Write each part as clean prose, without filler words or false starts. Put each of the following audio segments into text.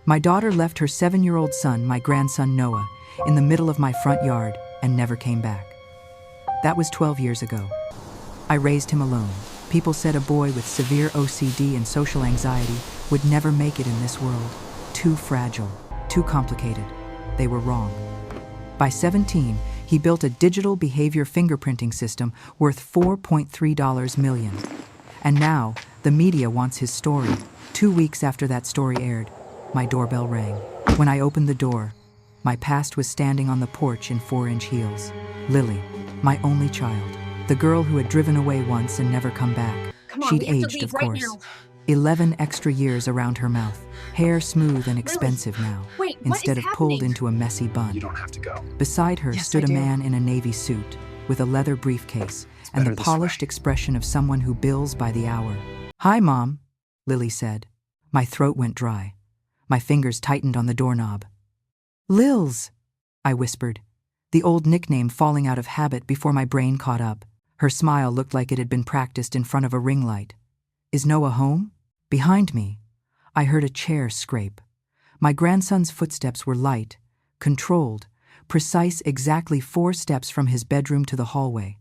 My daughter left her 7-year-old son, my grandson Noah, in the middle of my front yard and never came back. That was 12 years ago. I raised him alone. People said a boy with severe OCD and social anxiety would never make it in this world. Too fragile, too complicated. They were wrong. By 17, he built a digital behavior fingerprinting system worth $4.3 million. And now, the media wants his story. 2 weeks after that story aired, my doorbell rang. When I opened the door, my past was standing on the porch in 4-inch heels. Lily, my only child, the girl who had driven away once and never come back. Come on, She'd we have to aged, leave of right course. now. 11 extra years around her mouth. Hair smooth and expensive now, Wait, what instead is of pulled happening? into a messy bun. You don't have to go. Beside her Yes, stood I a do. man in a navy suit with a leather briefcase and the better this polished way. expression of someone who bills by the hour. "Hi, Mom," Lily said. My throat went dry. My fingers tightened on the doorknob. "Lils," I whispered, the old nickname falling out of habit before my brain caught up. Her smile looked like it had been practiced in front of a ring light. "Is Noah home?" Behind me, I heard a chair scrape. My grandson's footsteps were light, controlled, precise, exactly 4 steps from his bedroom to the hallway,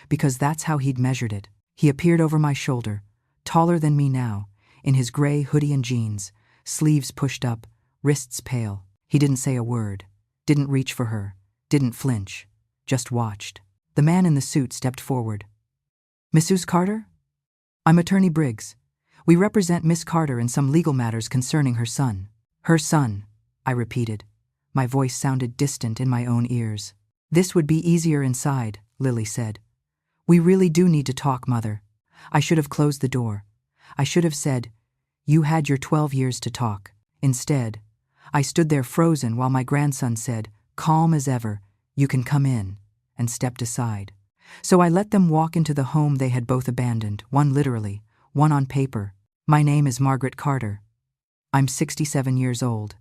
because that's how he'd measured it. He appeared over my shoulder, taller than me now, in his gray hoodie and jeans, sleeves pushed up, wrists pale. He didn't say a word, didn't reach for her, didn't flinch, just watched. The man in the suit stepped forward. "Mrs. Carter? I'm Attorney Briggs. We represent Miss Carter in some legal matters concerning her son." "Her son," I repeated. My voice sounded distant in my own ears. "This would be easier inside," Lily said. "We really do need to talk, Mother." I should have closed the door. I should have said, "You had your 12 years to talk." Instead, I stood there frozen while my grandson said, calm as ever, "You can come in," and stepped aside. So I let them walk into the home they had both abandoned, one literally, one on paper. My name is Margaret Carter. I'm 67 years old,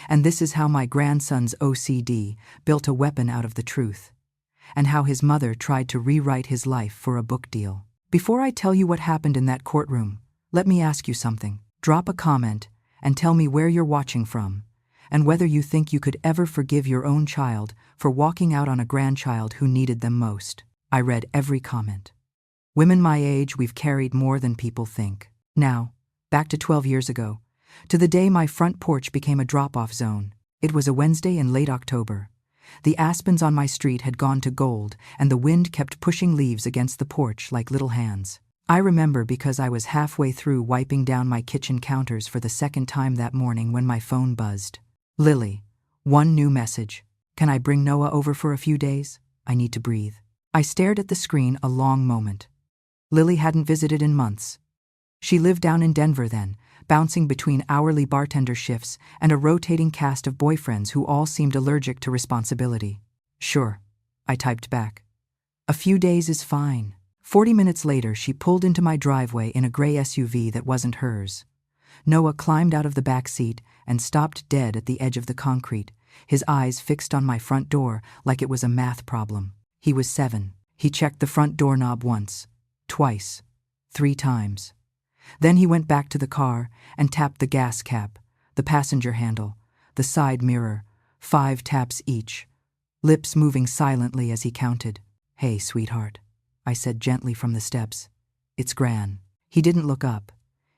and this is how my grandson's OCD built a weapon out of the truth, and how his mother tried to rewrite his life for a book deal. Before I tell you what happened in that courtroom, let me ask you something. Drop a comment and tell me where you're watching from, and whether you think you could ever forgive your own child for walking out on a grandchild who needed them most. I read every comment. Women my age, we've carried more than people think. Now, back to 12 years ago, to the day my front porch became a drop-off zone. It was a Wednesday in late October. The aspens on my street had gone to gold, and the wind kept pushing leaves against the porch like little hands. I remember because I was halfway through wiping down my kitchen counters for the second time that morning when my phone buzzed. "Lily, one new message. Can I bring Noah over for a few days? I need to breathe." I stared at the screen a long moment. Lily hadn't visited in months. She lived down in Denver then, bouncing between hourly bartender shifts and a rotating cast of boyfriends who all seemed allergic to responsibility. "Sure," I typed back. "A few days is fine." 40 minutes later, she pulled into my driveway in a gray SUV that wasn't hers. Noah climbed out of the back seat and stopped dead at the edge of the concrete, his eyes fixed on my front door like it was a math problem. He was 7. He checked the front doorknob once, twice, 3 times. Then he went back to the car and tapped the gas cap, the passenger handle, the side mirror, 5 taps each, lips moving silently as he counted. "Hey, sweetheart," I said gently from the steps. "It's Gran." He didn't look up.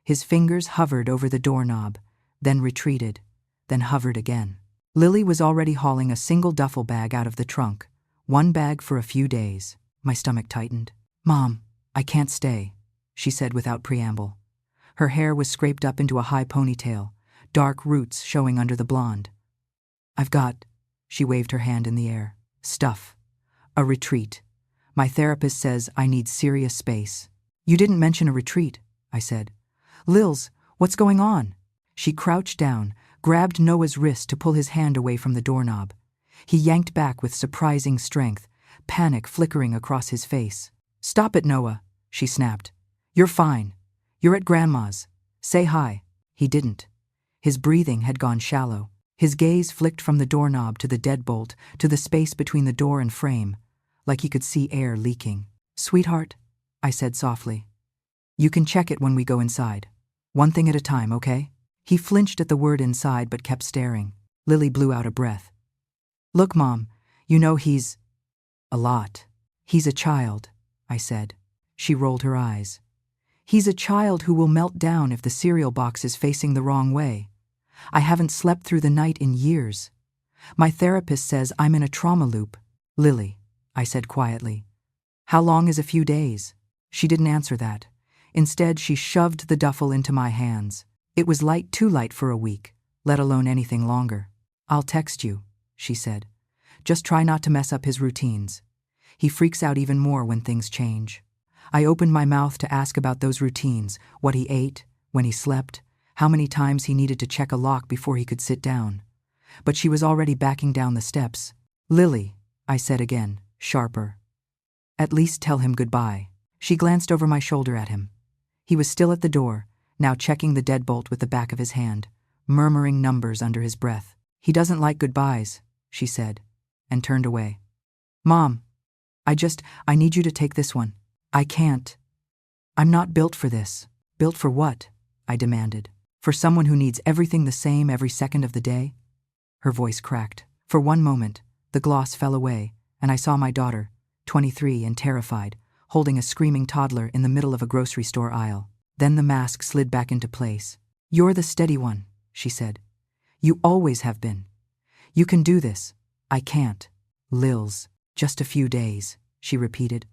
His fingers hovered over the doorknob, then retreated, then hovered again. Lily was already hauling a single duffel bag out of the trunk, 1 bag for a few days. My stomach tightened. "Mom, I can't stay," she said without preamble. Her hair was scraped up into a high ponytail, dark roots showing under the blonde. "I've got," she waved her hand in the air, "stuff. A retreat. My therapist says I need serious space." "You didn't mention a retreat," I said. "Lils, what's going on?" She crouched down, grabbed Noah's wrist to pull his hand away from the doorknob. He yanked back with surprising strength, panic flickering across his face. "Stop it, Noah," she snapped. "You're fine. You're at Grandma's. Say hi." He didn't. His breathing had gone shallow. His gaze flicked from the doorknob to the deadbolt, to the space between the door and frame, like he could see air leaking. "Sweetheart," I said softly, "you can check it when we go inside. One thing at a time, okay?" He flinched at the word inside but kept staring. Lily blew out a breath. Look, Mom, you know he's a lot. He's a child, I said. She rolled her eyes. He's a child who will melt down if the cereal box is facing the wrong way. I haven't slept through the night in years. My therapist says I'm in a trauma loop. Lily, I said quietly. How long is a few days? She didn't answer that. Instead, she shoved the duffel into my hands. It was light, too light for a week, let alone anything longer. I'll text you, she said. Just try not to mess up his routines. He freaks out even more when things change. I opened my mouth to ask about those routines, what he ate, when he slept, how many times he needed to check a lock before he could sit down. But she was already backing down the steps. Lily, I said again, sharper. At least tell him goodbye. She glanced over my shoulder at him. He was still at the door, now checking the deadbolt with the back of his hand, murmuring numbers under his breath. He doesn't like goodbyes, she said, and turned away. Mom, I need you to take this one. I can't. I'm not built for this. Built for what? I demanded. For someone who needs everything the same every second of the day? Her voice cracked. For one moment, the gloss fell away, and I saw my daughter, 23 and terrified, holding a screaming toddler in the middle of a grocery store aisle. Then the mask slid back into place. You're the steady one, she said. You always have been. You can do this. I can't. Lils, just a few days, she repeated.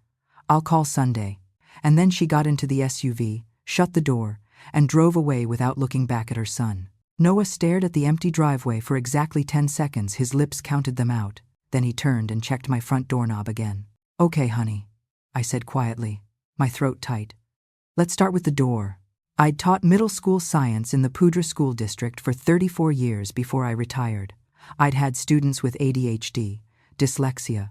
I'll call Sunday. And then she got into the SUV, shut the door, and drove away without looking back at her son. Noah stared at the empty driveway for exactly 10 seconds. His lips counted them out. Then he turned and checked my front doorknob again. Okay, honey, I said quietly, my throat tight. Let's start with the door. I'd taught middle school science in the Pudra School District for 34 years before I retired. I'd had students with ADHD, dyslexia,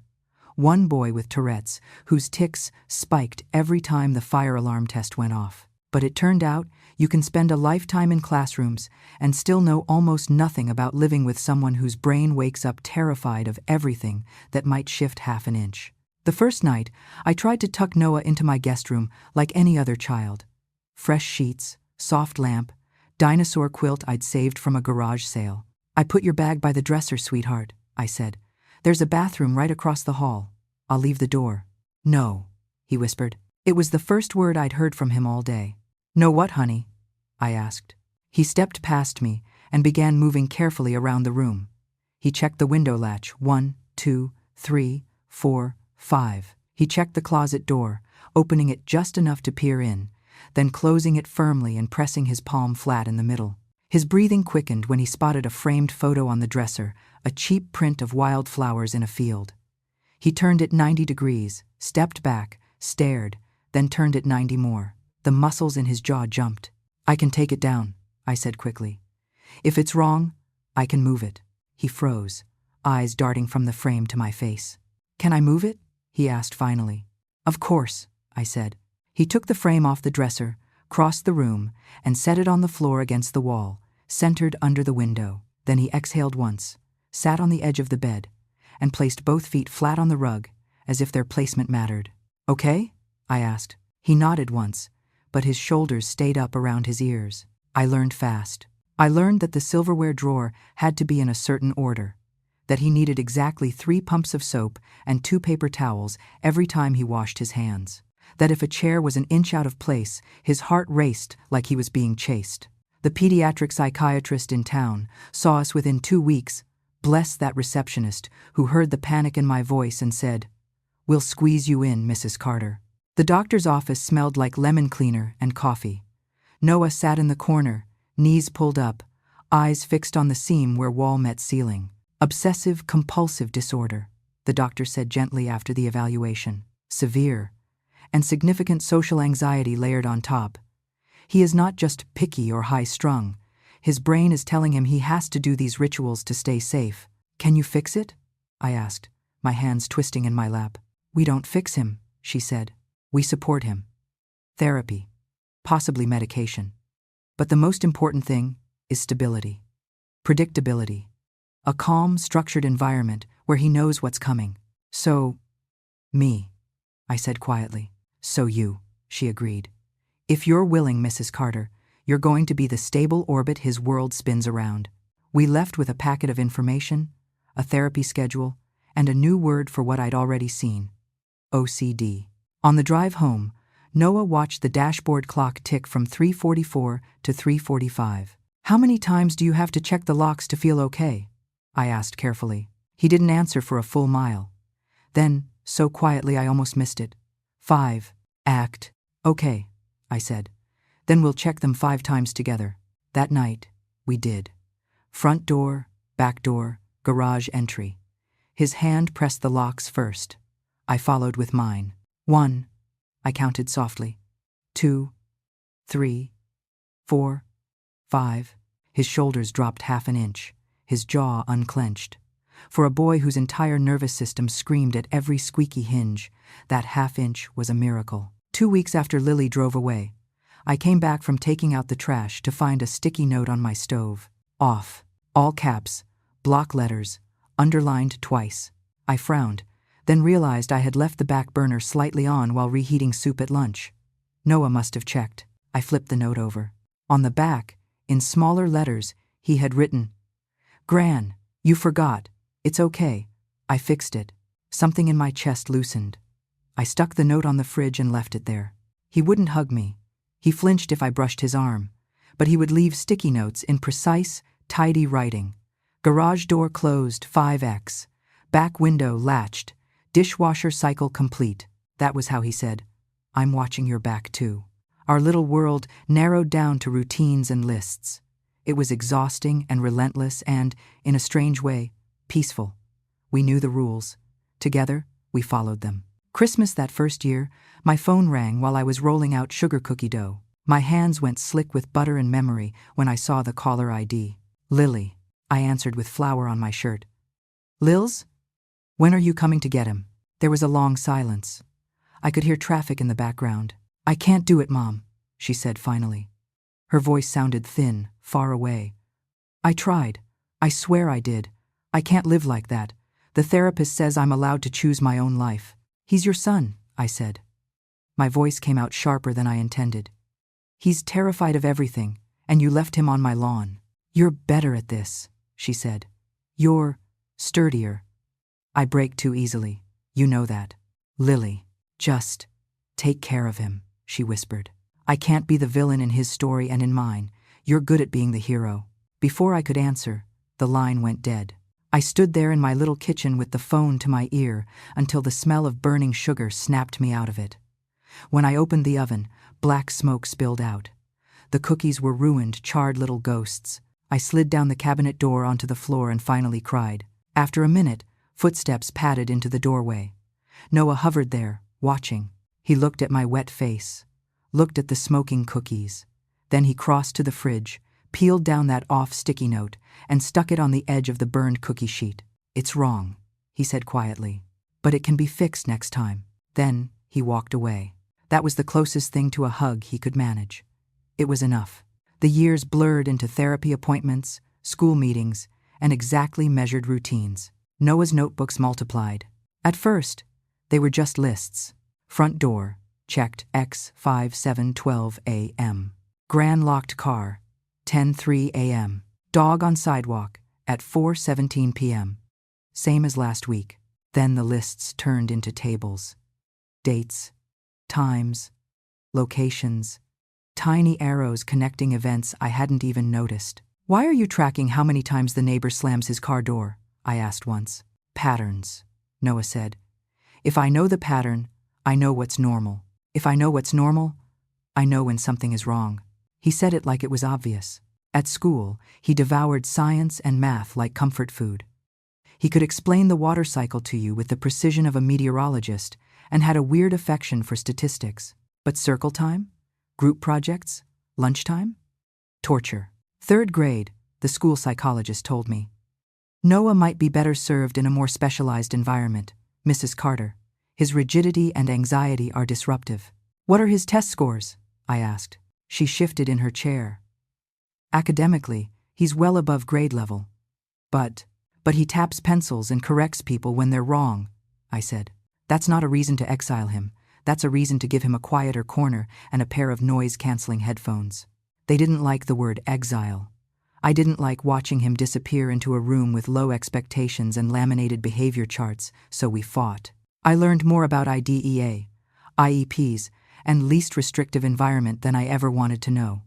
one boy with Tourette's whose tics spiked every time the fire alarm test went off. But it turned out you can spend a lifetime in classrooms and still know almost nothing about living with someone whose brain wakes up terrified of everything that might shift half an inch. The first night, I tried to tuck Noah into my guest room like any other child. Fresh sheets, soft lamp, dinosaur quilt I'd saved from a garage sale. I put your bag by the dresser, sweetheart, I said. There's a bathroom right across the hall. I'll leave the door. No, he whispered. It was the first word I'd heard from him all day. No what, honey? I asked. He stepped past me and began moving carefully around the room. He checked the window latch, 1, 2, 3, 4, 5. He checked the closet door, opening it just enough to peer in, then closing it firmly and pressing his palm flat in the middle. His breathing quickened when he spotted a framed photo on the dresser, a cheap print of wildflowers in a field. He turned it 90 degrees, stepped back, stared, then turned it 90 more. The muscles in his jaw jumped. I can take it down, I said quickly. If it's wrong, I can move it. He froze, eyes darting from the frame to my face. Can I move it? He asked finally. Of course, I said. He took the frame off the dresser, crossed the room, and set it on the floor against the wall, centered under the window. Then he exhaled once, sat on the edge of the bed, and placed both feet flat on the rug, as if their placement mattered. Okay? I asked. He nodded once, but his shoulders stayed up around his ears. I learned fast. I learned that the silverware drawer had to be in a certain order, that he needed exactly 3 pumps of soap and 2 paper towels every time he washed his hands, that if a chair was an inch out of place, his heart raced like he was being chased. The pediatric psychiatrist in town saw us within 2 weeks. Bless that receptionist who heard the panic in my voice and said, "We'll squeeze you in, Mrs. Carter." The doctor's office smelled like lemon cleaner and coffee. Noah sat in the corner, knees pulled up, eyes fixed on the seam where wall met ceiling. Obsessive compulsive disorder, the doctor said gently after the evaluation. Severe, and significant social anxiety layered on top. He is not just picky or high-strung. His brain is telling him he has to do these rituals to stay safe. Can you fix it? I asked, my hands twisting in my lap. We don't fix him, she said. We support him. Therapy. Possibly medication. But the most important thing is stability. Predictability. A calm, structured environment where he knows what's coming. So, me, I said quietly. So you, she agreed. If you're willing, Mrs. Carter, You're going to be the stable orbit his world spins around. We left with a packet of information, a therapy schedule, and a new word for what I'd already seen: OCD. On the drive home, Noah watched the dashboard clock tick from 3:44 to 3:45. "How many times do you have to check the locks to feel okay?" I asked carefully. He didn't answer for a full mile. Then, so quietly I almost missed it, 5. "Act. Okay," I said. "Then we'll check them 5 times together." That night, we did. Front door, back door, garage entry. His hand pressed the locks first. I followed with mine. 1, I counted softly. 2, 3, 4, 5. His shoulders dropped half an inch, his jaw unclenched. For a boy whose entire nervous system screamed at every squeaky hinge, that half-inch was a miracle. 2 weeks after Lily drove away, I came back from taking out the trash to find a sticky note on my stove. "Off." All caps, block letters, underlined twice. I frowned, then realized I had left the back burner slightly on while reheating soup at lunch. Noah must have checked. I flipped the note over. On the back, in smaller letters, he had written, "Gran, you forgot. It's okay. I fixed it." Something in my chest loosened. I stuck the note on the fridge and left it there. He wouldn't hug me. He flinched if I brushed his arm, but he would leave sticky notes in precise, tidy writing. Garage door closed, 5x. Back window latched. Dishwasher cycle complete. That was how he said, "I'm watching your back too." Our little world narrowed down to routines and lists. It was exhausting and relentless and, in a strange way, peaceful. We knew the rules. Together, we followed them. Christmas that first year, my phone rang while I was rolling out sugar cookie dough. My hands went slick with butter and memory when I saw the caller ID. "Lily," I answered with flour on my shirt. "Lils? When are you coming to get him?" There was a long silence. I could hear traffic in the background. "I can't do it, Mom," she said finally. Her voice sounded thin, far away. "I tried. I swear I did. I can't live like that. The therapist says I'm allowed to choose my own life." "He's your son," I said. My voice came out sharper than I intended. "He's terrified of everything, and you left him on my lawn." "You're better at this," she said. "You're sturdier." "I break too easily. You know that." "Lily, just take care of him," she whispered. "I can't be the villain in his story and in mine. You're good at being the hero." Before I could answer, the line went dead. I stood there in my little kitchen with the phone to my ear until the smell of burning sugar snapped me out of it. When I opened the oven, black smoke spilled out. The cookies were ruined, charred little ghosts. I slid down the cabinet door onto the floor and finally cried. After a minute, footsteps padded into the doorway. Noah hovered there, watching. He looked at my wet face, looked at the smoking cookies. Then he crossed to the fridge, peeled down that off sticky note, and stuck it on the edge of the burned cookie sheet. "It's wrong," he said quietly, "but it can be fixed next time." Then he walked away. That was the closest thing to a hug he could manage. It was enough. The years blurred into therapy appointments, school meetings, and exactly measured routines. Noah's notebooks multiplied. At first, they were just lists. Front door, checked X 5712 a.m. Gran locked car, 10:03 a.m. Dog on sidewalk, at 4:17 p.m. Same as last week. Then the lists turned into tables. Dates, times, locations, tiny arrows connecting events I hadn't even noticed. "Why are you tracking how many times the neighbor slams his car door?" I asked once. "Patterns," Noah said. "If I know the pattern, I know what's normal. If I know what's normal, I know when something is wrong." He said it like it was obvious. At school, he devoured science and math like comfort food. He could explain the water cycle to you with the precision of a meteorologist and had a weird affection for statistics. But circle time? Group projects? Lunchtime? Torture. 3rd grade, the school psychologist told me. Noah might be better served in a more specialized environment, Mrs. Carter. His rigidity and anxiety are disruptive. "What are his test scores?" I asked. She shifted in her chair. "Academically, he's well above grade level. But he taps pencils and corrects people when they're wrong," I said. "That's not a reason to exile him. That's a reason to give him a quieter corner and a pair of noise-canceling headphones." They didn't like the word exile. I didn't like watching him disappear into a room with low expectations and laminated behavior charts, so we fought. I learned more about IDEA, IEPs, and least restrictive environment than I ever wanted to know.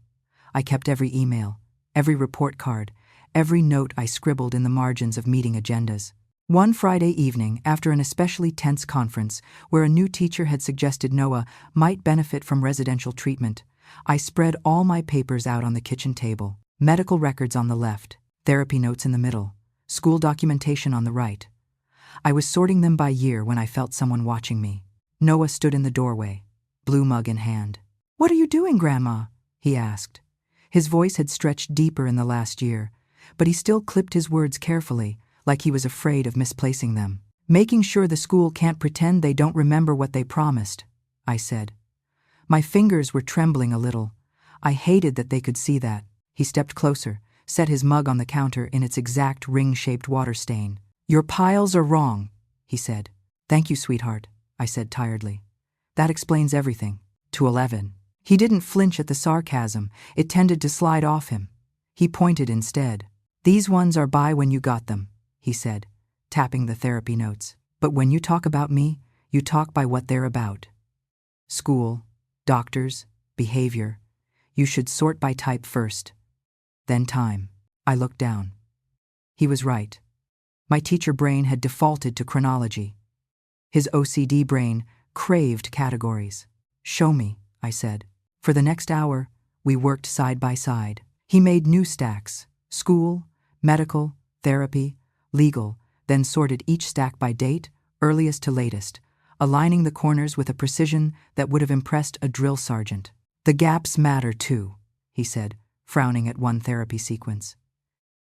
I kept every email, every report card, every note I scribbled in the margins of meeting agendas. One Friday evening, after an especially tense conference where a new teacher had suggested Noah might benefit from residential treatment, I spread all my papers out on the kitchen table. Medical records on the left, therapy notes in the middle, school documentation on the right. I was sorting them by year when I felt someone watching me. Noah stood in the doorway, blue mug in hand. "What are you doing, Grandma?" he asked. His voice had stretched deeper in the last year, but he still clipped his words carefully, like he was afraid of misplacing them. "Making sure the school can't pretend they don't remember what they promised," I said. My fingers were trembling a little. I hated that they could see that. He stepped closer, set his mug on the counter in its exact ring-shaped water stain. "Your piles are wrong," he said. "Thank you, sweetheart," I said tiredly. "That explains everything." To 11. He didn't flinch at the sarcasm. It tended to slide off him. He pointed instead. "These ones are by when you got them," he said, tapping the therapy notes. "But when you talk about me, you talk by what they're about. School, doctors, behavior. You should sort by type first. Then time." I looked down. He was right. My teacher brain had defaulted to chronology. His OCD brain craved categories. "Show me," I said. For the next hour, we worked side by side. He made new stacks: school, medical, therapy, legal, then sorted each stack by date, earliest to latest, aligning the corners with a precision that would have impressed a drill sergeant. "The gaps matter too," he said, frowning at one therapy sequence.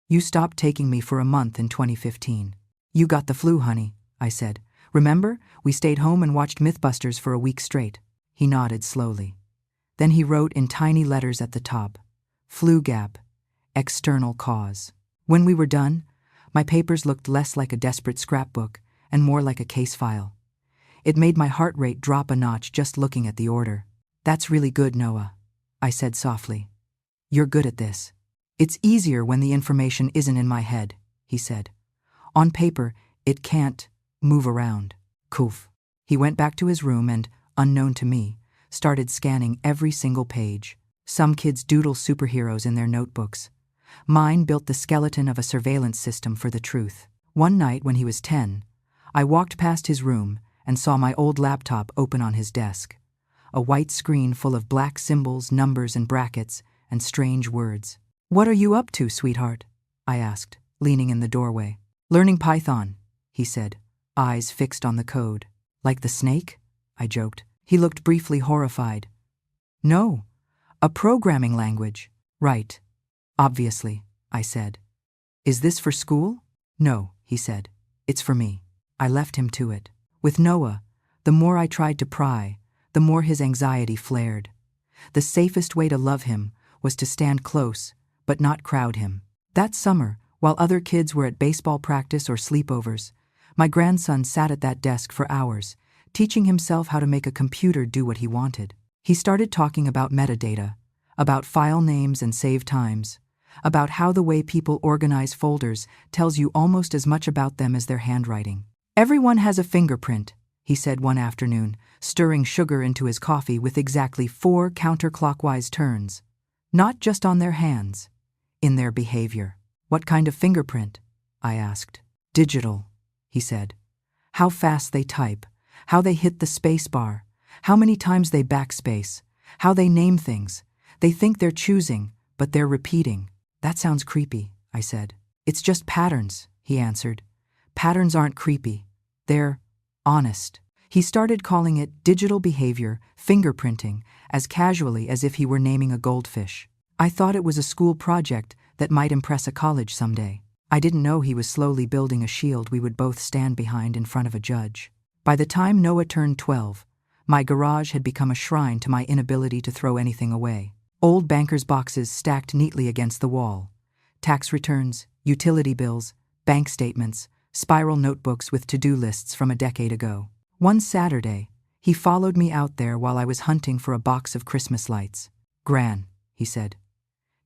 "You stopped taking me for a month in 2015. You got the flu, honey," I said. "Remember, we stayed home and watched Mythbusters for a week straight." He nodded slowly. Then he wrote in tiny letters at the top, "Flu gap, external cause." When we were done, my papers looked less like a desperate scrapbook and more like a case file. It made my heart rate drop a notch just looking at the order. "That's really good, Noah," I said softly. "You're good at this." "It's easier when the information isn't in my head," he said. "On paper, it can't move around." Koof. He went back to his room and, unknown to me, started scanning every single page. Some kids doodle superheroes in their notebooks. Mine built the skeleton of a surveillance system for the truth. One night when he was 10, I walked past his room and saw my old laptop open on his desk. A white screen full of black symbols, numbers, and brackets, and strange words. "What are you up to, sweetheart?" I asked, leaning in the doorway. "Learning Python," he said, eyes fixed on the code. "Like the snake?" I joked. He looked briefly horrified. "No, a programming language." "Right. Obviously," I said. "Is this for school?" "No," he said. "It's for me." I left him to it. With Noah, the more I tried to pry, the more his anxiety flared. The safest way to love him was to stand close, but not crowd him. That summer, while other kids were at baseball practice or sleepovers, my grandson sat at that desk for hours, teaching himself how to make a computer do what he wanted. He started talking about metadata, about file names and save times, about how the way people organize folders tells you almost as much about them as their handwriting. "Everyone has a fingerprint," he said one afternoon, stirring sugar into his coffee with exactly 4 counterclockwise turns. "Not just on their hands, in their behavior." "What kind of fingerprint?" I asked. "Digital," he said. "How fast they type, how they hit the space bar, how many times they backspace, how they name things. They think they're choosing, but they're repeating." "That sounds creepy," I said. "It's just patterns," he answered. "Patterns aren't creepy. They're honest." He started calling it digital behavior fingerprinting as casually as if he were naming a goldfish. I thought it was a school project that might impress a college someday. I didn't know he was slowly building a shield we would both stand behind in front of a judge. By the time Noah turned 12, my garage had become a shrine to my inability to throw anything away. Old bankers' boxes stacked neatly against the wall. Tax returns, utility bills, bank statements, spiral notebooks with to-do lists from a decade ago. One Saturday, he followed me out there while I was hunting for a box of Christmas lights. "Gran," he said,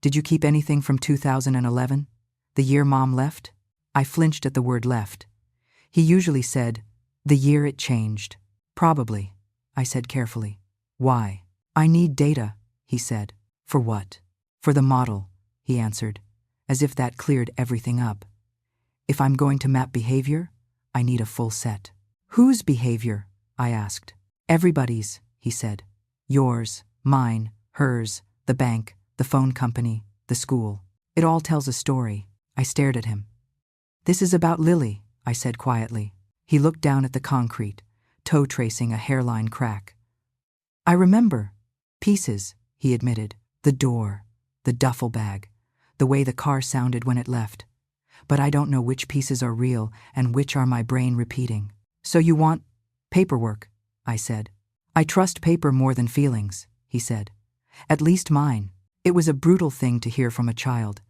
Did you keep anything from 2011? The year Mom left? I flinched at the word left. He usually said, the year it changed. Probably, I said carefully. Why? I need data, he said. For what? For the model, he answered, as if that cleared everything up. If I'm going to map behavior, I need a full set. Whose behavior? I asked. Everybody's, he said. Yours, mine, hers, the bank, the phone company, the school. It all tells a story. I stared at him. This is about Lily, I said quietly. He looked down at the concrete, toe tracing a hairline crack. I remember. Pieces, he admitted. The door, the duffel bag, the way the car sounded when it left. But I don't know which pieces are real and which are my brain repeating. So you want paperwork, I said. I trust paper more than feelings, he said. At least mine. It was a brutal thing to hear from a child,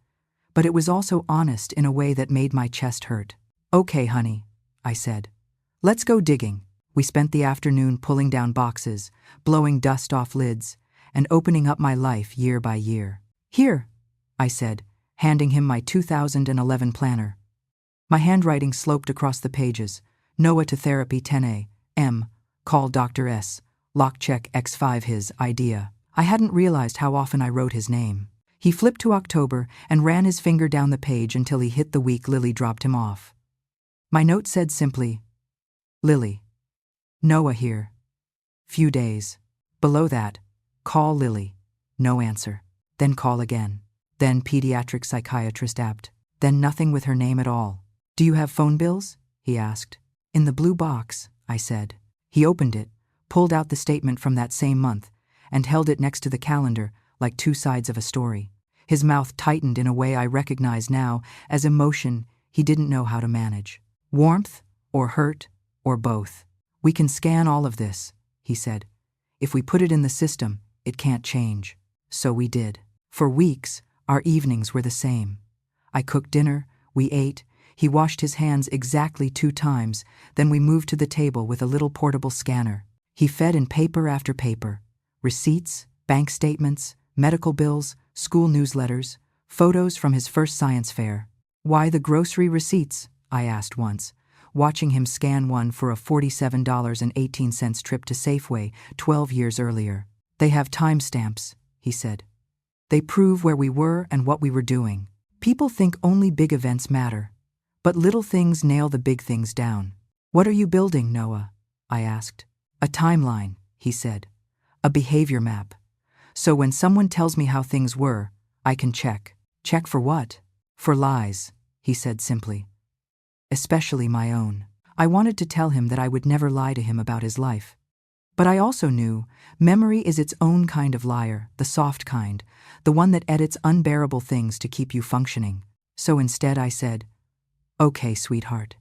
but it was also honest in a way that made my chest hurt. Okay, honey, I said. Let's go digging. We spent the afternoon pulling down boxes, blowing dust off lids, and opening up my life year by year. Here, I said, handing him my 2011 planner. My handwriting sloped across the pages. Noah to therapy 10A, M, call Dr. S, lock check X5 his idea. I hadn't realized how often I wrote his name. He flipped to October and ran his finger down the page until he hit the week Lily dropped him off. My note said simply, Lily. Noah here. Few days. Below that, call Lily. No answer. Then call again. Then pediatric psychiatrist apt. Then nothing with her name at all. Do you have phone bills? He asked. In the blue box, I said. He opened it, pulled out the statement from that same month, and held it next to the calendar like two sides of a story. His mouth tightened in a way I recognize now as emotion he didn't know how to manage. Warmth, or hurt, or both. We can scan all of this, he said. If we put it in the system, it can't change. So we did. For weeks, our evenings were the same. I cooked dinner, we ate, he washed his hands exactly 2 times, then we moved to the table with a little portable scanner. He fed in paper after paper. Receipts, bank statements, medical bills, school newsletters, photos from his first science fair. Why the grocery receipts? I asked once, watching him scan one for a $47.18 trip to Safeway 12 years earlier. They have timestamps, he said. They prove where we were and what we were doing. People think only big events matter, but little things nail the big things down. What are you building, Noah? I asked. A timeline, he said. A behavior map. So when someone tells me how things were, I can check. Check for what? For lies, he said simply. Especially my own. I wanted to tell him that I would never lie to him about his life. But I also knew memory is its own kind of liar, the soft kind, the one that edits unbearable things to keep you functioning. So instead I said, okay, sweetheart,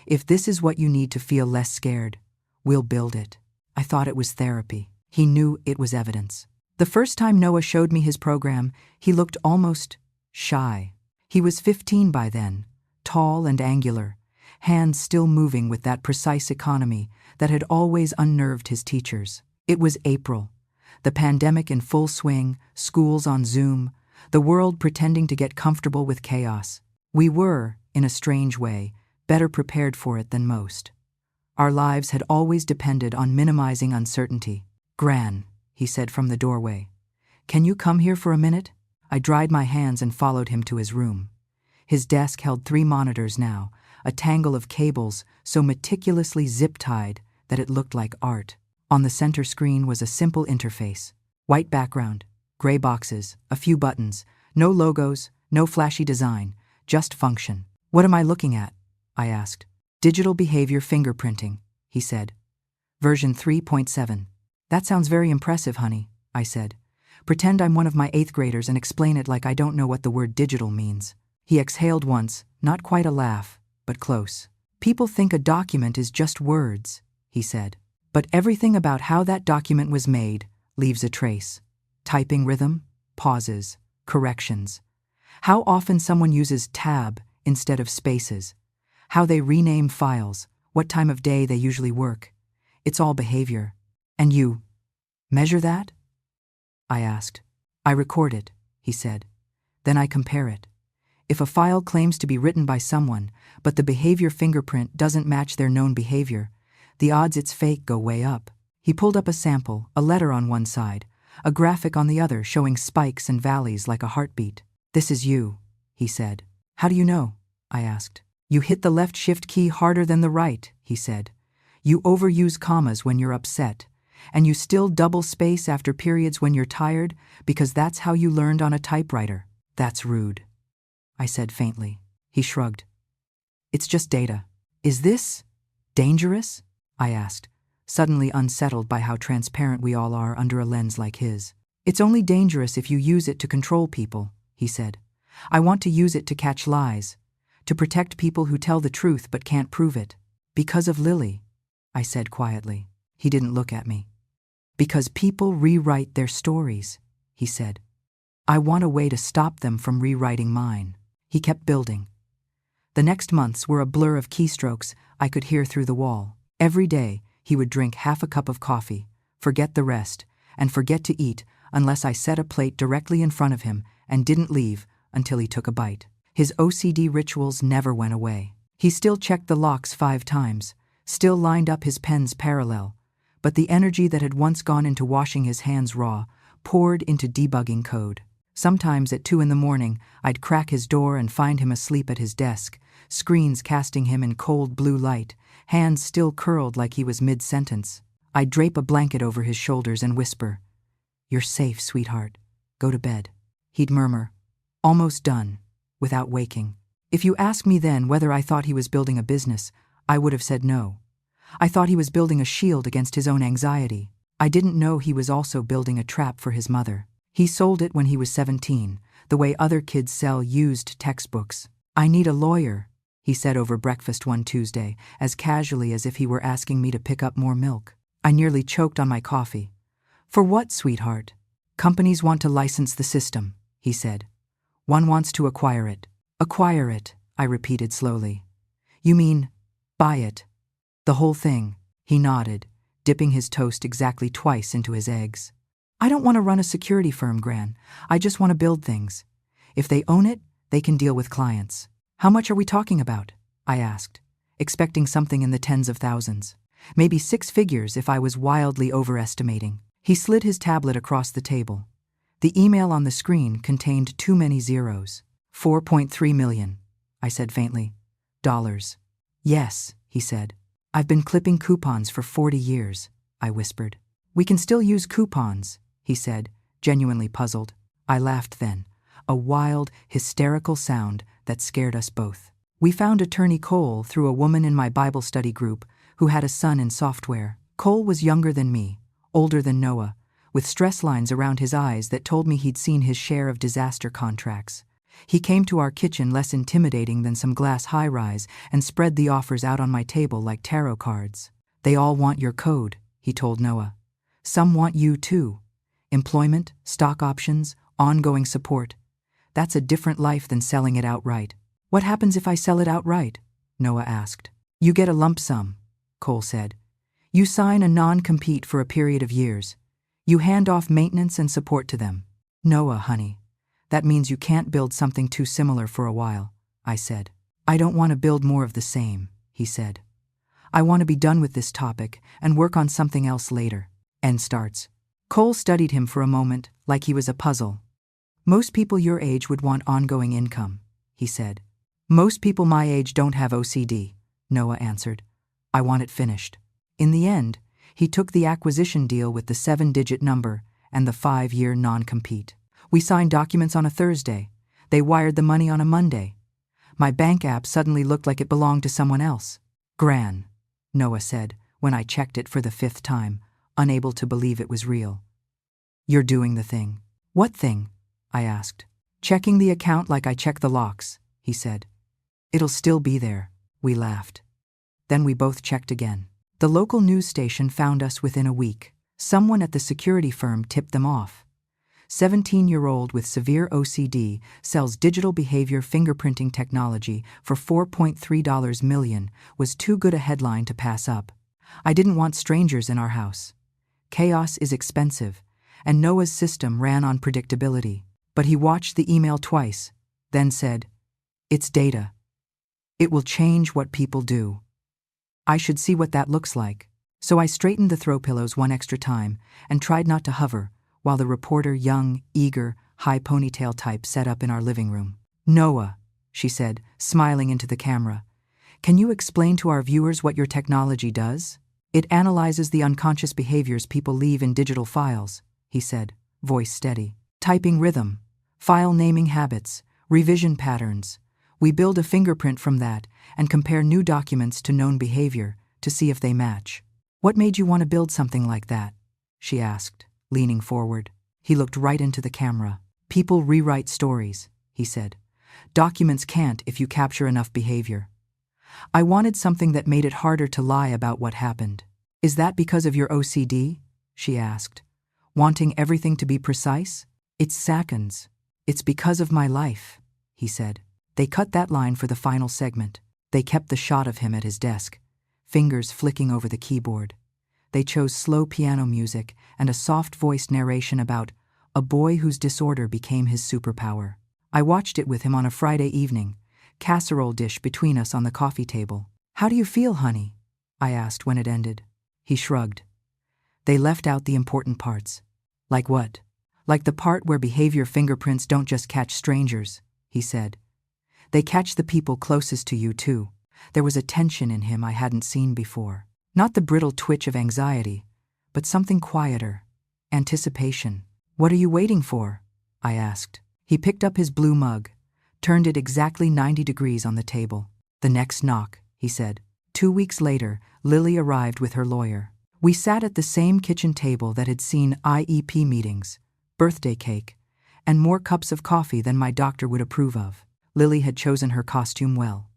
if this is what you need to feel less scared, we'll build it. I thought it was therapy. He knew it was evidence. The first time Noah showed me his program, he looked almost shy. He was 15 by then, tall and angular, hands still moving with that precise economy that had always unnerved his teachers. It was April, the pandemic in full swing, schools on Zoom, the world pretending to get comfortable with chaos. We were, in a strange way, better prepared for it than most. Our lives had always depended on minimizing uncertainty. Gran, he said from the doorway. Can you come here for a minute? I dried my hands and followed him to his room. His desk held 3 monitors now, a tangle of cables so meticulously zip-tied that it looked like art. On the center screen was a simple interface. White background, gray boxes, a few buttons, no logos, no flashy design, just function. What am I looking at? I asked. Digital Behavior Fingerprinting, he said. Version 3.7. That sounds very impressive, honey, I said. Pretend I'm one of my 8th graders and explain it like I don't know what the word digital means. He exhaled once, not quite a laugh, but close. People think a document is just words, he said. But everything about how that document was made leaves a trace. Typing rhythm, pauses, corrections. How often someone uses tab instead of spaces. How they rename files, what time of day they usually work. It's all behavior. And you measure that? I asked. I record it, he said. Then I compare it. If a file claims to be written by someone, but the behavior fingerprint doesn't match their known behavior, the odds it's fake go way up. He pulled up a sample, a letter on one side, a graphic on the other showing spikes and valleys like a heartbeat. "This is you," he said. "How do you know?" I asked. "You hit the left shift key harder than the right," he said. "You overuse commas when you're upset, and you still double space after periods when you're tired because that's how you learned on a typewriter." "That's rude," I said faintly. He shrugged. "It's just data." "Is this dangerous?" I asked, suddenly unsettled by how transparent we all are under a lens like his. "It's only dangerous if you use it to control people," he said. "I want to use it to catch lies, to protect people who tell the truth but can't prove it." "Because of Lily," I said quietly. He didn't look at me. "Because people rewrite their stories," he said. "I want a way to stop them from rewriting mine." He kept building. The next months were a blur of keystrokes I could hear through the wall. Every day, he would drink half a cup of coffee, forget the rest, and forget to eat unless I set a plate directly in front of him and didn't leave until he took a bite. His OCD rituals never went away. He still checked the locks 5 times, still lined up his pens parallel, but the energy that had once gone into washing his hands raw poured into debugging code. Sometimes at 2 in the morning, I'd crack his door and find him asleep at his desk, screens casting him in cold blue light, hands still curled like he was mid-sentence. I'd drape a blanket over his shoulders and whisper, "You're safe, sweetheart. Go to bed." He'd murmur, "Almost done," without waking. If you asked me then whether I thought he was building a business, I would have said no. I thought he was building a shield against his own anxiety. I didn't know he was also building a trap for his mother. He sold it when he was 17, the way other kids sell used textbooks. "I need a lawyer," he said over breakfast one Tuesday, as casually as if he were asking me to pick up more milk. I nearly choked on my coffee. "For what, sweetheart?" "Companies want to license the system," he said. "One wants to acquire it." "Acquire it," I repeated slowly. "You mean, buy it?" "The whole thing," he nodded, dipping his toast exactly twice into his eggs. "I don't want to run a security firm, Gran. I just want to build things. If they own it, they can deal with clients." "How much are we talking about?" I asked, expecting something in the tens of thousands. Maybe 6 figures if I was wildly overestimating. He slid his tablet across the table. The email on the screen contained too many zeros. 4.3 million, I said faintly. "Dollars." "Yes," he said. "I've been clipping coupons for 40 years, I whispered. "We can still use coupons," he said, genuinely puzzled. I laughed then, a wild, hysterical sound that scared us both. We found attorney Cole through a woman in my Bible study group who had a son in software. Cole was younger than me, older than Noah, with stress lines around his eyes that told me he'd seen his share of disaster contracts. He came to our kitchen less intimidating than some glass high-rise and spread the offers out on my table like tarot cards. "They all want your code," he told Noah. "Some want you too. Employment, stock options, ongoing support. That's a different life than selling it outright." "What happens if I sell it outright?" Noah asked. "You get a lump sum," Cole said. "You sign a non-compete for a period of years. You hand off maintenance and support to them." "Noah, honey, that means you can't build something too similar for a while," I said. "I don't want to build more of the same," he said. "I want to be done with this topic and work on something else later." End starts. Cole studied him for a moment, like he was a puzzle. "Most people your age would want ongoing income," he said. "Most people my age don't have OCD," Noah answered. "I want it finished." In the end, he took the acquisition deal with the 7-digit number and the 5-year non-compete. We signed documents on a Thursday. They wired the money on a Monday. My bank app suddenly looked like it belonged to someone else. "Gran," Noah said when I checked it for the 5th time, unable to believe it was real. "You're doing the thing." "What thing?" I asked. "Checking the account like I check the locks," he said. "It'll still be there." We laughed. Then we both checked again. The local news station found us within a week. Someone at the security firm tipped them off. 17-year-old with severe OCD sells digital behavior fingerprinting technology for $4.3 million was too good a headline to pass up. I didn't want strangers in our house. Chaos is expensive, and Noah's system ran on predictability. But he watched the email twice, then said, "It's data. It will change what people do. I should see what that looks like." So I straightened the throw pillows one extra time and tried not to hover while the reporter, young, eager, high ponytail type, sat up in our living room. "Noah," she said, smiling into the camera, "can you explain to our viewers what your technology does?" "It analyzes the unconscious behaviors people leave in digital files," he said, voice steady. "Typing rhythm, file naming habits, revision patterns. We build a fingerprint from that and compare new documents to known behavior to see if they match." "What made you want to build something like that?" she asked, leaning forward. He looked right into the camera. "People rewrite stories," he said. "Documents can't if you capture enough behavior. I wanted something that made it harder to lie about what happened." "Is that because of your OCD?" she asked, "wanting everything to be precise?" "It's seconds. It's because of my life," he said. They cut that line for the final segment. They kept the shot of him at his desk, fingers flicking over the keyboard. They chose slow piano music and a soft-voiced narration about a boy whose disorder became his superpower. I watched it with him on a Friday evening, casserole dish between us on the coffee table. "How do you feel, honey?" I asked when it ended. He shrugged. "They left out the important parts." "Like what?" "Like the part where behavior fingerprints don't just catch strangers," he said. "They catch the people closest to you, too." There was a tension in him I hadn't seen before. Not the brittle twitch of anxiety, but something quieter. Anticipation. "What are you waiting for?" I asked. He picked up his blue mug, turned it exactly 90 degrees on the table. "The next knock," he said. 2 weeks later, Lily arrived with her lawyer. We sat at the same kitchen table that had seen IEP meetings, birthday cake, and more cups of coffee than my doctor would approve of. Lily had chosen her costume well.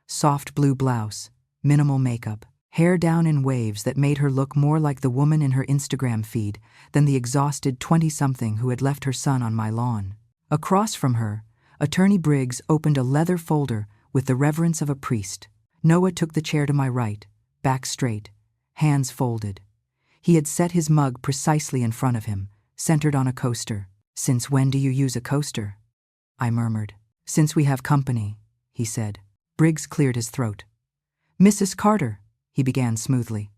Soft blue blouse, minimal makeup, hair down in waves that made her look more like the woman in her Instagram feed than the exhausted 20-something who had left her son on my lawn. Across from her, Attorney Briggs opened a leather folder with the reverence of a priest. Noah took the chair to my right, back straight, hands folded. He had set his mug precisely in front of him, centered on a coaster. "Since when do you use a coaster?" I murmured. "Since we have company," he said. Briggs cleared his throat. "Mrs. Carter," he began smoothly,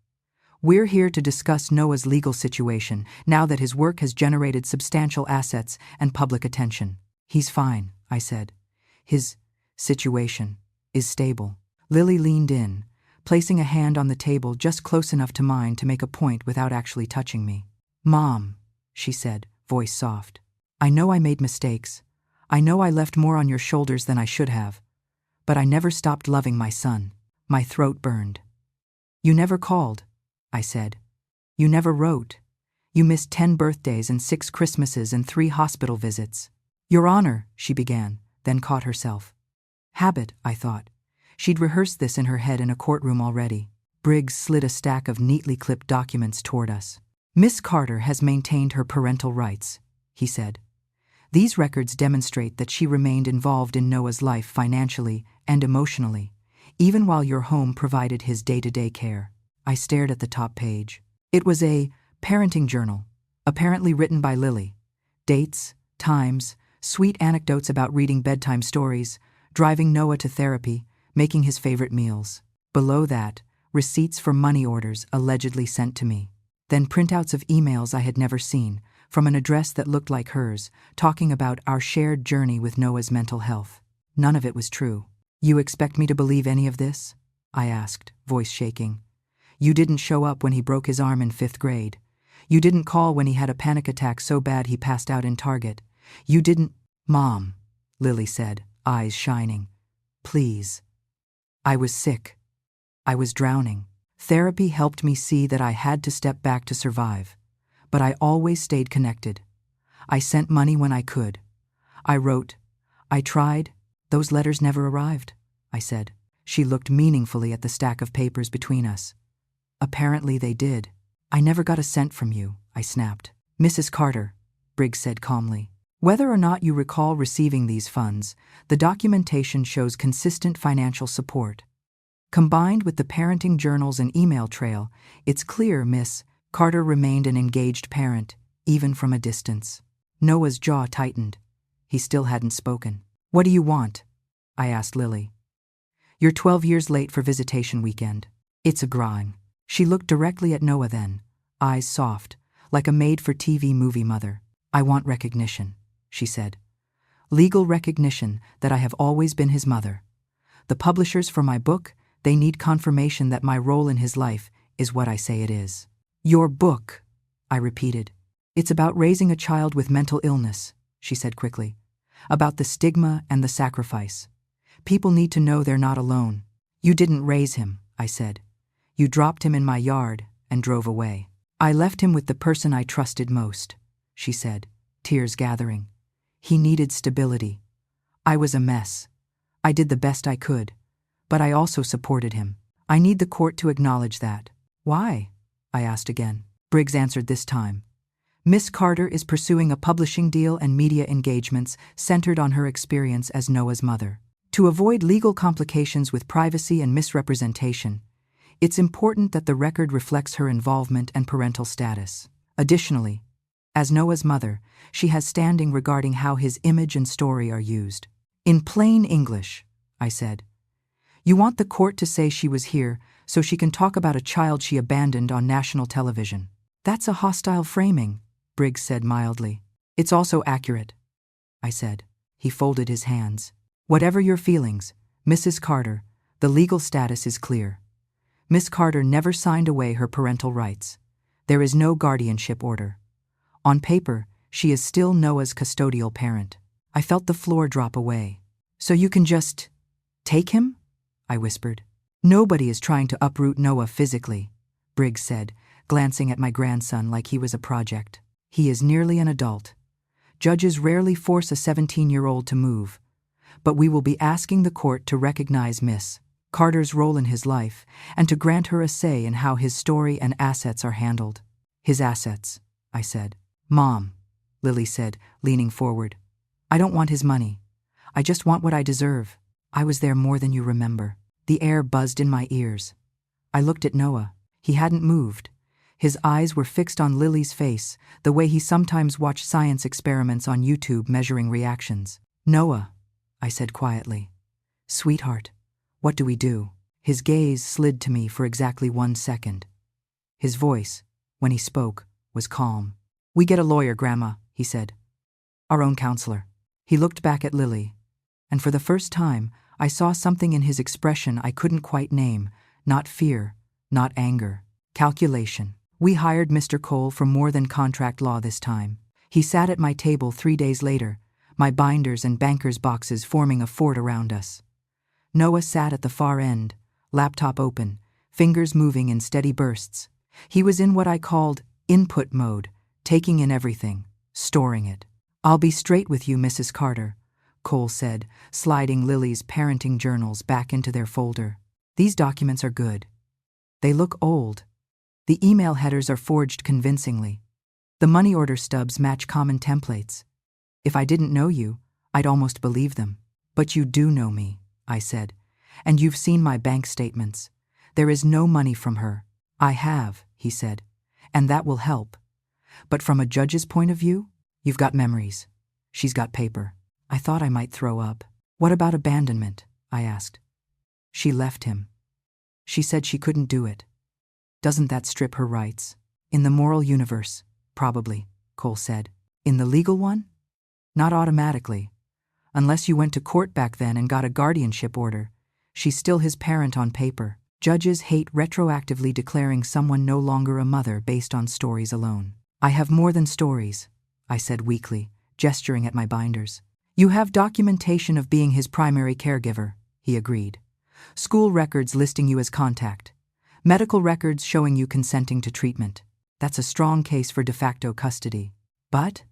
"we're here to discuss Noah's legal situation now that his work has generated substantial assets and public attention." "He's fine," I said. "His situation is stable." Lily leaned in, placing a hand on the table just close enough to mine to make a point without actually touching me. "Mom," she said, voice soft, "I know I made mistakes. I know I left more on your shoulders than I should have. But I never stopped loving my son." My throat burned. "You never called," I said. "You never wrote. You missed 10 birthdays and 6 Christmases and 3 hospital visits." "Your Honor," she began, then caught herself. Habit, I thought. She'd rehearsed this in her head in a courtroom already. Briggs slid a stack of neatly clipped documents toward us. "Miss Carter has maintained her parental rights," he said. "These records demonstrate that she remained involved in Noah's life financially and emotionally, even while your home provided his day-to-day care." I stared at the top page. It was a parenting journal, apparently written by Lily. Dates, times, sweet anecdotes about reading bedtime stories, driving Noah to therapy, making his favorite meals. Below that, receipts for money orders allegedly sent to me. Then printouts of emails I had never seen, from an address that looked like hers, talking about our shared journey with Noah's mental health. None of it was true. "You expect me to believe any of this?" I asked, voice shaking. "You didn't show up when he broke his arm in 5th grade. You didn't call when he had a panic attack so bad he passed out in Target. You didn't—" "Mom," Lily said, eyes shining. "Please." I was sick. I was drowning. Therapy helped me see that I had to step back to survive. But I always stayed connected. I sent money when I could. I wrote. I tried. "Those letters never arrived," I said. She looked meaningfully at the stack of papers between us. "Apparently they did." "I never got a cent from you," I snapped. "Mrs. Carter," Briggs said calmly, "whether or not you recall receiving these funds, the documentation shows consistent financial support. Combined with the parenting journals and email trail, it's clear Miss Carter remained an engaged parent, even from a distance." Noah's jaw tightened. He still hadn't spoken. "What do you want?" I asked Lily. "You're 12 years late for visitation weekend." "It's a grind." She looked directly at Noah then, eyes soft, like a made-for-TV movie mother. "I want recognition," she said. "Legal recognition that I have always been his mother. The publishers for my book, they need confirmation that my role in his life is what I say it is." "Your book," I repeated. "It's about raising a child with mental illness," she said quickly. "About the stigma and the sacrifice. People need to know they're not alone." "You didn't raise him," I said. "You dropped him in my yard and drove away." "I left him with the person I trusted most," she said, tears gathering. "He needed stability. I was a mess. I did the best I could, but I also supported him. I need the court to acknowledge that." "Why?" I asked again. Briggs answered this time. "Miss Carter is pursuing a publishing deal and media engagements centered on her experience as Noah's mother. To avoid legal complications with privacy and misrepresentation, it's important that the record reflects her involvement and parental status. Additionally, as Noah's mother, she has standing regarding how his image and story are used." "In plain English," I said, "you want the court to say she was here so she can talk about a child she abandoned on national television." "That's a hostile framing," Briggs said mildly. "It's also accurate," I said. He folded his hands. "Whatever your feelings, Mrs. Carter, the legal status is clear. Miss Carter never signed away her parental rights. There is no guardianship order. On paper, she is still Noah's custodial parent." I felt the floor drop away. "So you can just take him?" I whispered. "Nobody is trying to uproot Noah physically," Briggs said, glancing at my grandson like he was a project. "He is nearly an adult. Judges rarely force a 17-year-old to move, but we will be asking the court to recognize Miss Carter's role in his life and to grant her a say in how his story and assets are handled." "His assets," I said. "Mom," Lily said, leaning forward, "I don't want his money. I just want what I deserve. I was there more than you remember." The air buzzed in my ears. I looked at Noah. He hadn't moved. His eyes were fixed on Lily's face, the way he sometimes watched science experiments on YouTube measuring reactions. "Noah," I said quietly. "Sweetheart, what do we do?" His gaze slid to me for exactly 1 second. His voice, when he spoke, was calm. "We get a lawyer, Grandma," he said. "Our own counselor." He looked back at Lily, and for the first time, I saw something in his expression I couldn't quite name, not fear, not anger. Calculation. We hired Mr. Cole for more than contract law this time. He sat at my table 3 days later, my binders and banker's boxes forming a fort around us. Noah sat at the far end, laptop open, fingers moving in steady bursts. He was in what I called input mode, taking in everything, storing it. "I'll be straight with you, Mrs. Carter," Cole said, sliding Lily's parenting journals back into their folder. "These documents are good. They look old. The email headers are forged convincingly. The money order stubs match common templates. If I didn't know you, I'd almost believe them. But you do know me," I said, "and you've seen my bank statements. There is no money from her." "I have," he said, "and that will help. But from a judge's point of view, you've got memories. She's got paper." I thought I might throw up. "What about abandonment?" I asked. "She left him. She said she couldn't do it. Doesn't that strip her rights?" "In the moral universe, probably," Cole said. "In the legal one? Not automatically. Unless you went to court back then and got a guardianship order. She's still his parent on paper. Judges hate retroactively declaring someone no longer a mother based on stories alone." "I have more than stories," I said weakly, gesturing at my binders. "You have documentation of being his primary caregiver," he agreed. "School records listing you as contact. Medical records showing you consenting to treatment. That's a strong case for de facto custody." "But?"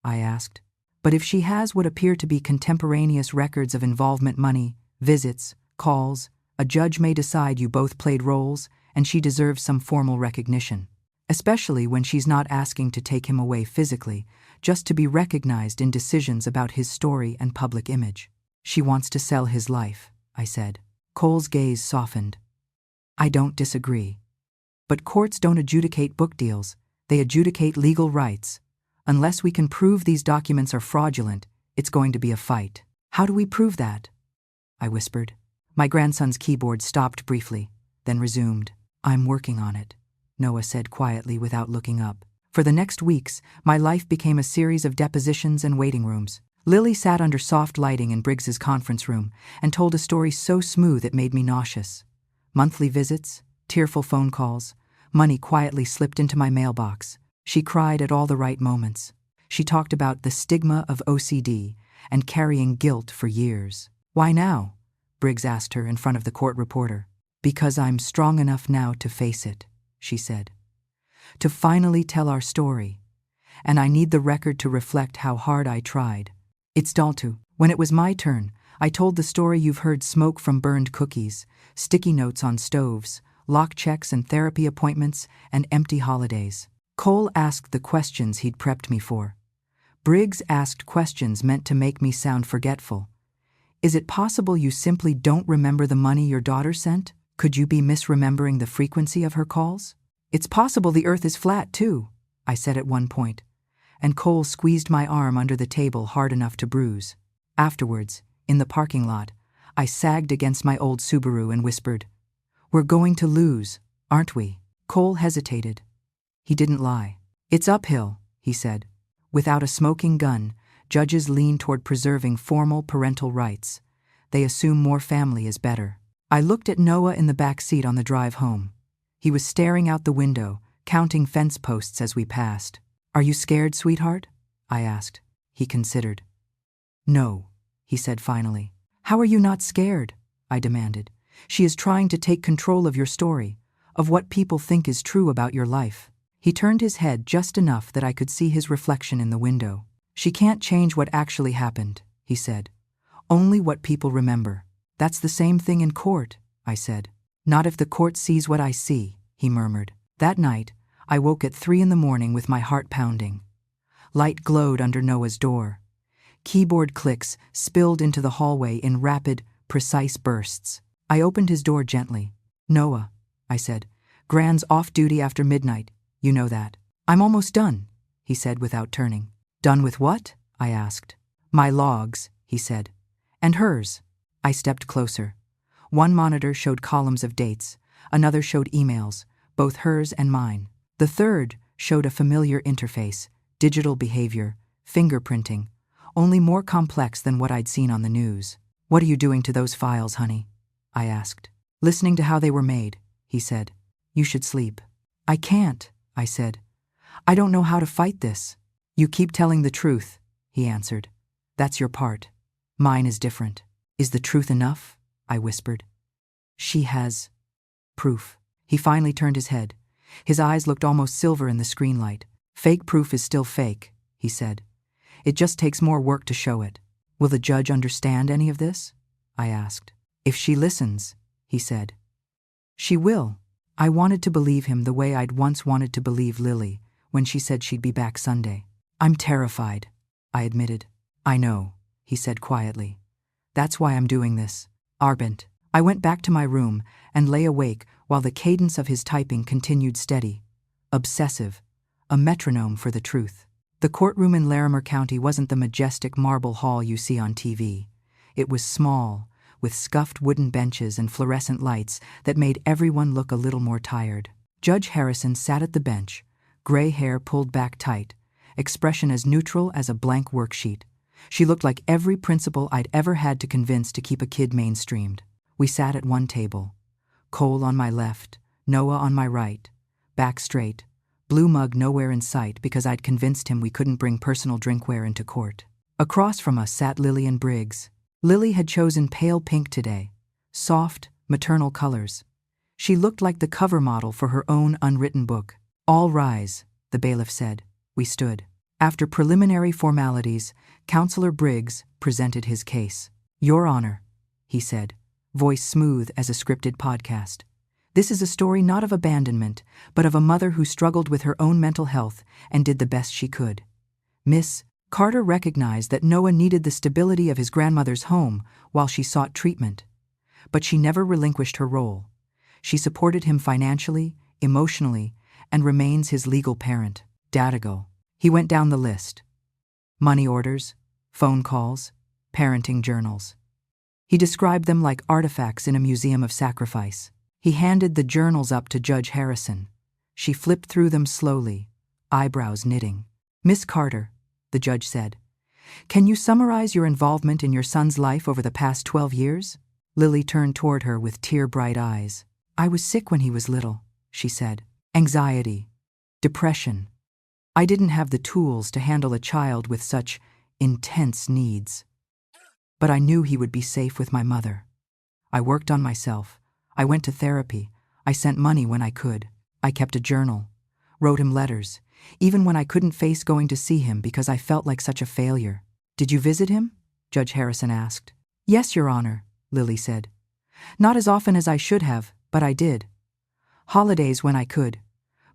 I asked. "But if she has what appear to be contemporaneous records of involvement money, visits, calls, a judge may decide you both played roles and she deserves some formal recognition. Especially when she's not asking to take him away physically, just to be recognized in decisions about his story and public image." "She wants to sell his life," I said. Cole's gaze softened. "I don't disagree. But courts don't adjudicate book deals, they adjudicate legal rights. Unless we can prove these documents are fraudulent, It's going to be a fight. How do we prove that? I whispered. My grandson's keyboard stopped briefly, then resumed. I'm working on it, Noah said quietly without looking up. For the next weeks, my life became a series of depositions and waiting rooms. Lily sat under soft lighting in Briggs's conference room and told a story so smooth it made me nauseous. Monthly visits, tearful phone calls, money quietly slipped into my mailbox. She cried at all the right moments. She talked about the stigma of OCD and carrying guilt for years. Why now? Briggs asked her in front of the court reporter. Because I'm strong enough now to face it, she said. To finally tell our story. And I need the record to reflect how hard I tried. It's Daltu. When it was my turn, I told the story you've heard: smoke from burned cookies, sticky notes on stoves, lock checks and therapy appointments, and empty holidays. Cole asked the questions he'd prepped me for. Briggs asked questions meant to make me sound forgetful. Is it possible you simply don't remember the money your daughter sent? Could you be misremembering the frequency of her calls? It's possible the earth is flat, too, I said at one point, and Cole squeezed my arm under the table hard enough to bruise. Afterwards, in the parking lot, I sagged against my old Subaru and whispered, We're going to lose, aren't we? Cole hesitated. He didn't lie. It's uphill, he said. Without a smoking gun, judges lean toward preserving formal parental rights. They assume more family is better. I looked at Noah in the back seat on the drive home. He was staring out the window, counting fence posts as we passed. Are you scared, sweetheart? I asked. He considered. No, he said finally. How are you not scared? I demanded. She is trying to take control of your story, of what people think is true about your life. He turned his head just enough that I could see his reflection in the window. She can't change what actually happened, he said. Only what people remember. That's the same thing in court, I said. Not if the court sees what I see, he murmured. That night, I woke at 3 a.m. with my heart pounding. Light glowed under Noah's door. Keyboard clicks spilled into the hallway in rapid, precise bursts. I opened his door gently. Noah, I said, Gran's off duty after midnight, you know that. I'm almost done, he said without turning. Done with what? I asked. My logs, he said. And hers. I stepped closer. One monitor showed columns of dates, another showed emails, both hers and mine. The third showed a familiar interface, digital behavior, fingerprinting, only more complex than what I'd seen on the news. What are you doing to those files, honey? I asked. Listening to how they were made, he said. You should sleep. I can't, I said. I don't know how to fight this. You keep telling the truth, he answered. That's your part. Mine is different. Is the truth enough? I whispered. She has proof. He finally turned his head. His eyes looked almost silver in the screen light. Fake proof is still fake, he said. It just takes more work to show it. Will the judge understand any of this? I asked. If she listens, he said. She will. I wanted to believe him the way I'd once wanted to believe Lily when she said she'd be back Sunday. I'm terrified, I admitted. I know, he said quietly. That's why I'm doing this. Arbent. I went back to my room and lay awake while the cadence of his typing continued steady. Obsessive. A metronome for the truth. The courtroom in Larimer County wasn't the majestic marble hall you see on TV. It was small, with scuffed wooden benches and fluorescent lights that made everyone look a little more tired. Judge Harrison sat at the bench, gray hair pulled back tight, expression as neutral as a blank worksheet. She looked like every principal I'd ever had to convince to keep a kid mainstreamed. We sat at one table. Cole on my left, Noah on my right, back straight, blue mug nowhere in sight because I'd convinced him we couldn't bring personal drinkware into court. Across from us sat Lily and Briggs. Lily had chosen pale pink today, soft, maternal colors. She looked like the cover model for her own unwritten book. All rise, the bailiff said. We stood. After preliminary formalities, Counselor Briggs presented his case. Your Honor, he said, voice smooth as a scripted podcast. This is a story not of abandonment, but of a mother who struggled with her own mental health and did the best she could. Miss Carter recognized that Noah needed the stability of his grandmother's home while she sought treatment. But she never relinquished her role. She supported him financially, emotionally, and remains his legal parent. Dadigal. He went down the list. Money orders, phone calls, parenting journals. He described them like artifacts in a museum of sacrifice. He handed the journals up to Judge Harrison. She flipped through them slowly, eyebrows knitting. "Miss Carter," the judge said, "can you summarize your involvement in your son's life over the past 12 years? Lily turned toward her with tear-bright eyes. "I was sick when he was little," she said. "Anxiety, depression. I didn't have the tools to handle a child with such intense needs. But I knew he would be safe with my mother. I worked on myself. I went to therapy. I sent money when I could. I kept a journal, wrote him letters, even when I couldn't face going to see him because I felt like such a failure." "Did you visit him?" Judge Harrison asked. "Yes, Your Honor," Lily said. "Not as often as I should have, but I did. Holidays when I could.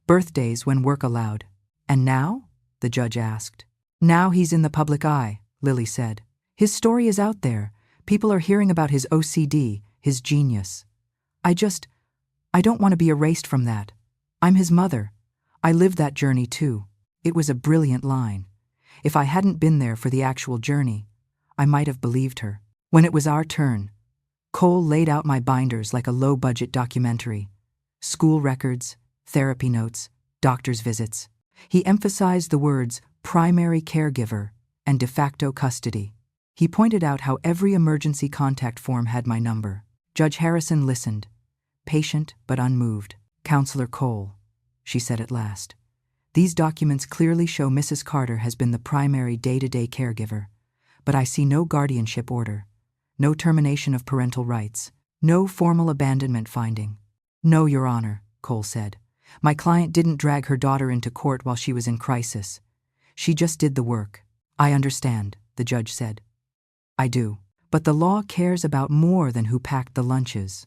Birthdays when work allowed." "And now?" the judge asked. "Now he's in the public eye," Lily said. "His story is out there. People are hearing about his OCD, his genius. I don't want to be erased from that. I'm his mother. I lived that journey too." It was a brilliant line. If I hadn't been there for the actual journey, I might have believed her. When it was our turn, Cole laid out my binders like a low-budget documentary. School records, therapy notes, doctor's visits. He emphasized the words primary caregiver and de facto custody. He pointed out how every emergency contact form had my number. Judge Harrison listened, patient but unmoved. "Counselor Cole," she said at last, "these documents clearly show Mrs. Carter has been the primary day-to-day caregiver, but I see no guardianship order, no termination of parental rights, no formal abandonment finding." "No, Your Honor," Cole said. "My client didn't drag her daughter into court while she was in crisis. She just did the work." "I understand," the judge said. "I do. But the law cares about more than who packed the lunches.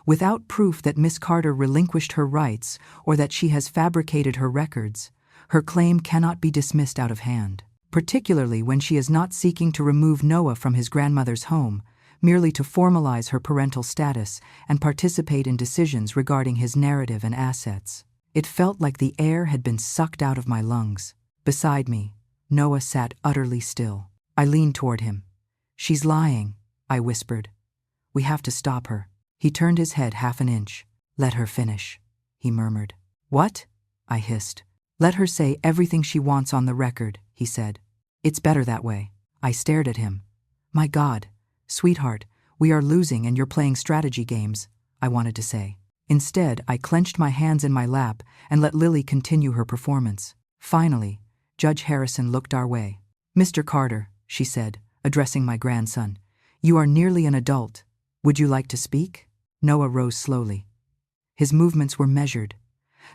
Without proof that Miss Carter relinquished her rights or that she has fabricated her records, her claim cannot be dismissed out of hand, particularly when she is not seeking to remove Noah from his grandmother's home, merely to formalize her parental status and participate in decisions regarding his narrative and assets." It felt like the air had been sucked out of my lungs. Beside me, Noah sat utterly still. I leaned toward him. "She's lying," I whispered. "We have to stop her." He turned his head half an inch. "Let her finish," he murmured. "What?" I hissed. "Let her say everything she wants on the record," he said. "It's better that way." I stared at him. "My God, sweetheart, we are losing and you're playing strategy games," I wanted to say. Instead, I clenched my hands in my lap and let Lily continue her performance. Finally, Judge Harrison looked our way. "Mr. Carter," she said, addressing my grandson, "you are nearly an adult. Would you like to speak?" Noah rose slowly. His movements were measured,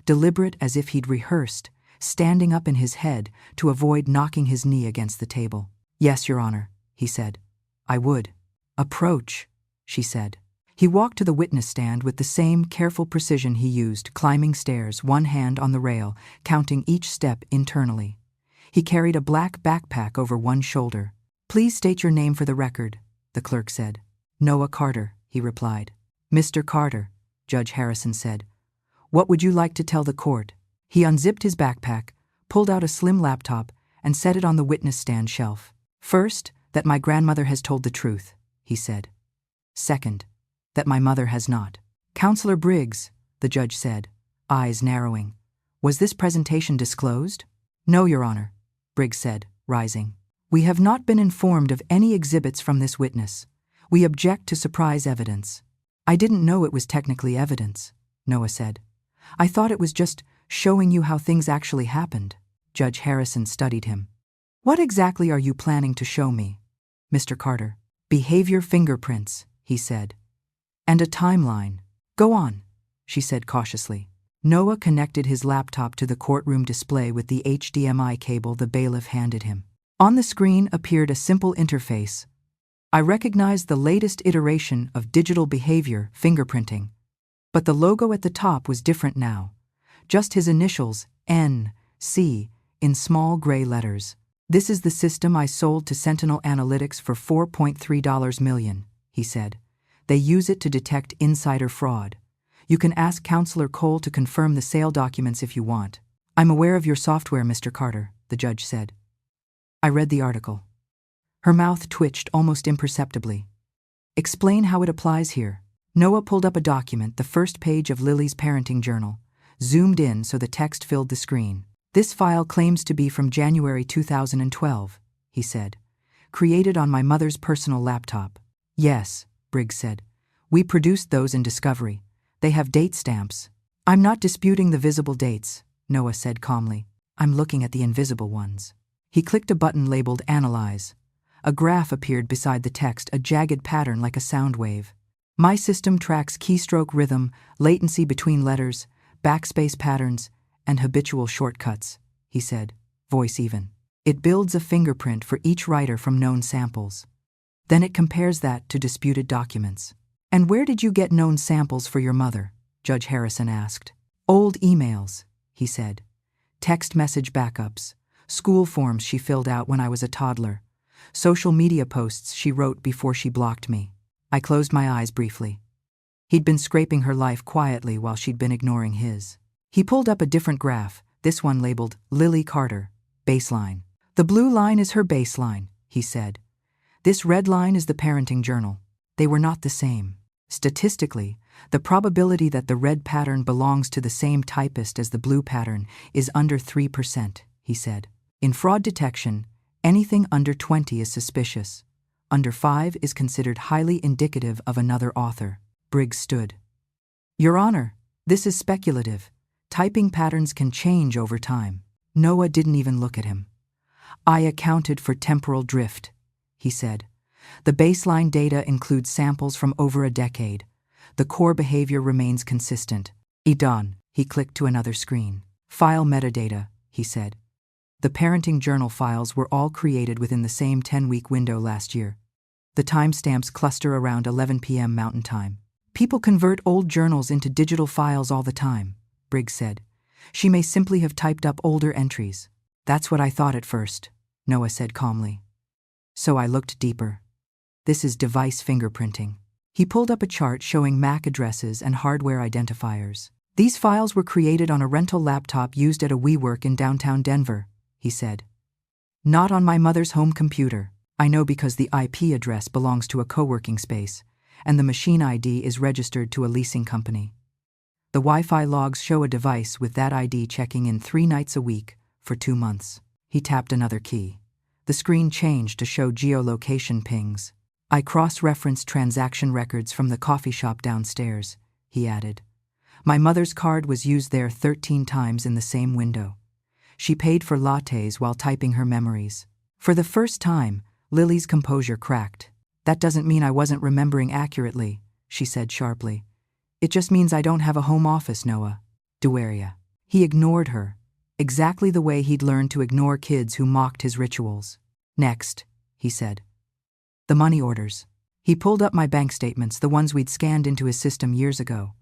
deliberate as if he'd rehearsed, standing up in his head to avoid knocking his knee against the table. "Yes, Your Honor," he said. "I would." "Approach," she said. He walked to the witness stand with the same careful precision he used, climbing stairs, one hand on the rail, counting each step internally. He carried a black backpack over one shoulder. "Please state your name for the record," the clerk said. "Noah Carter," he replied. "Mr. Carter," Judge Harrison said, "what would you like to tell the court?" He unzipped his backpack, pulled out a slim laptop, and set it on the witness stand shelf. "First, that my grandmother has told the truth," he said. "Second, that my mother has not." "Counselor Briggs," the judge said, eyes narrowing, "was this presentation disclosed?" "No, Your Honor," Briggs said, rising. "We have not been informed of any exhibits from this witness. We object to surprise evidence." "I didn't know it was technically evidence," Noah said. "I thought it was just showing you how things actually happened." Judge Harrison studied him. "What exactly are you planning to show me, Mr. Carter?" "Behavior fingerprints," he said. "And a timeline." "Go on," she said cautiously. Noah connected his laptop to the courtroom display with the HDMI cable the bailiff handed him. On the screen appeared a simple interface. I recognized the latest iteration of digital behavior fingerprinting, but the logo at the top was different now. Just his initials, N.C., in small gray letters. "This is the system I sold to Sentinel Analytics for $4.3 million, he said. "They use it to detect insider fraud. You can ask Counselor Cole to confirm the sale documents if you want." "I'm aware of your software, Mr. Carter," the judge said. I read the article. Her mouth twitched almost imperceptibly. Explain how it applies here. Noah pulled up a document, the first page of Lily's parenting journal, zoomed in so the text filled the screen. This file claims to be from January 2012, he said. Created on my mother's personal laptop. Yes, Briggs said. We produced those in Discovery. They have date stamps. I'm not disputing the visible dates, Noah said calmly. I'm looking at the invisible ones. He clicked a button labeled Analyze. A graph appeared beside the text, a jagged pattern like a sound wave. My system tracks keystroke rhythm, latency between letters, backspace patterns, and habitual shortcuts, he said, voice even. It builds a fingerprint for each writer from known samples. Then it compares that to disputed documents. And where did you get known samples for your mother? Judge Harrison asked. Old emails, he said. Text message backups, school forms she filled out when I was a toddler, social media posts she wrote before she blocked me. I closed my eyes briefly. He'd been scraping her life quietly while she'd been ignoring his. He pulled up a different graph, this one labeled Lily Carter, baseline. The blue line is her baseline, he said. This red line is the parenting journal. They were not the same. Statistically, the probability that the red pattern belongs to the same typist as the blue pattern is under 3%, he said. In fraud detection, anything under 20 is suspicious. Under 5 is considered highly indicative of another author. Briggs stood. Your Honor, this is speculative. Typing patterns can change over time. Noah didn't even look at him. I accounted for temporal drift, he said. The baseline data includes samples from over a decade. The core behavior remains consistent. Done. He clicked to another screen. File metadata, he said. The parenting journal files were all created within the same 10-week window last year. The timestamps cluster around 11 p.m. Mountain Time. People convert old journals into digital files all the time, Briggs said. She may simply have typed up older entries. That's what I thought at first, Noah said calmly. So I looked deeper. This is device fingerprinting. He pulled up a chart showing MAC addresses and hardware identifiers. These files were created on a rental laptop used at a WeWork in downtown Denver, he said. Not on my mother's home computer. I know because the IP address belongs to a co-working space, and the machine ID is registered to a leasing company. The Wi-Fi logs show a device with that ID checking in 3 nights a week for 2 months. He tapped another key. The screen changed to show geolocation pings. I cross-referenced transaction records from the coffee shop downstairs, he added. My mother's card was used there 13 times in the same window. She paid for lattes while typing her memories. For the first time, Lily's composure cracked. That doesn't mean I wasn't remembering accurately, she said sharply. It just means I don't have a home office, Noah. Duaria. He ignored her, exactly the way he'd learned to ignore kids who mocked his rituals. Next, he said. The money orders. He pulled up my bank statements, the ones we'd scanned into his system years ago.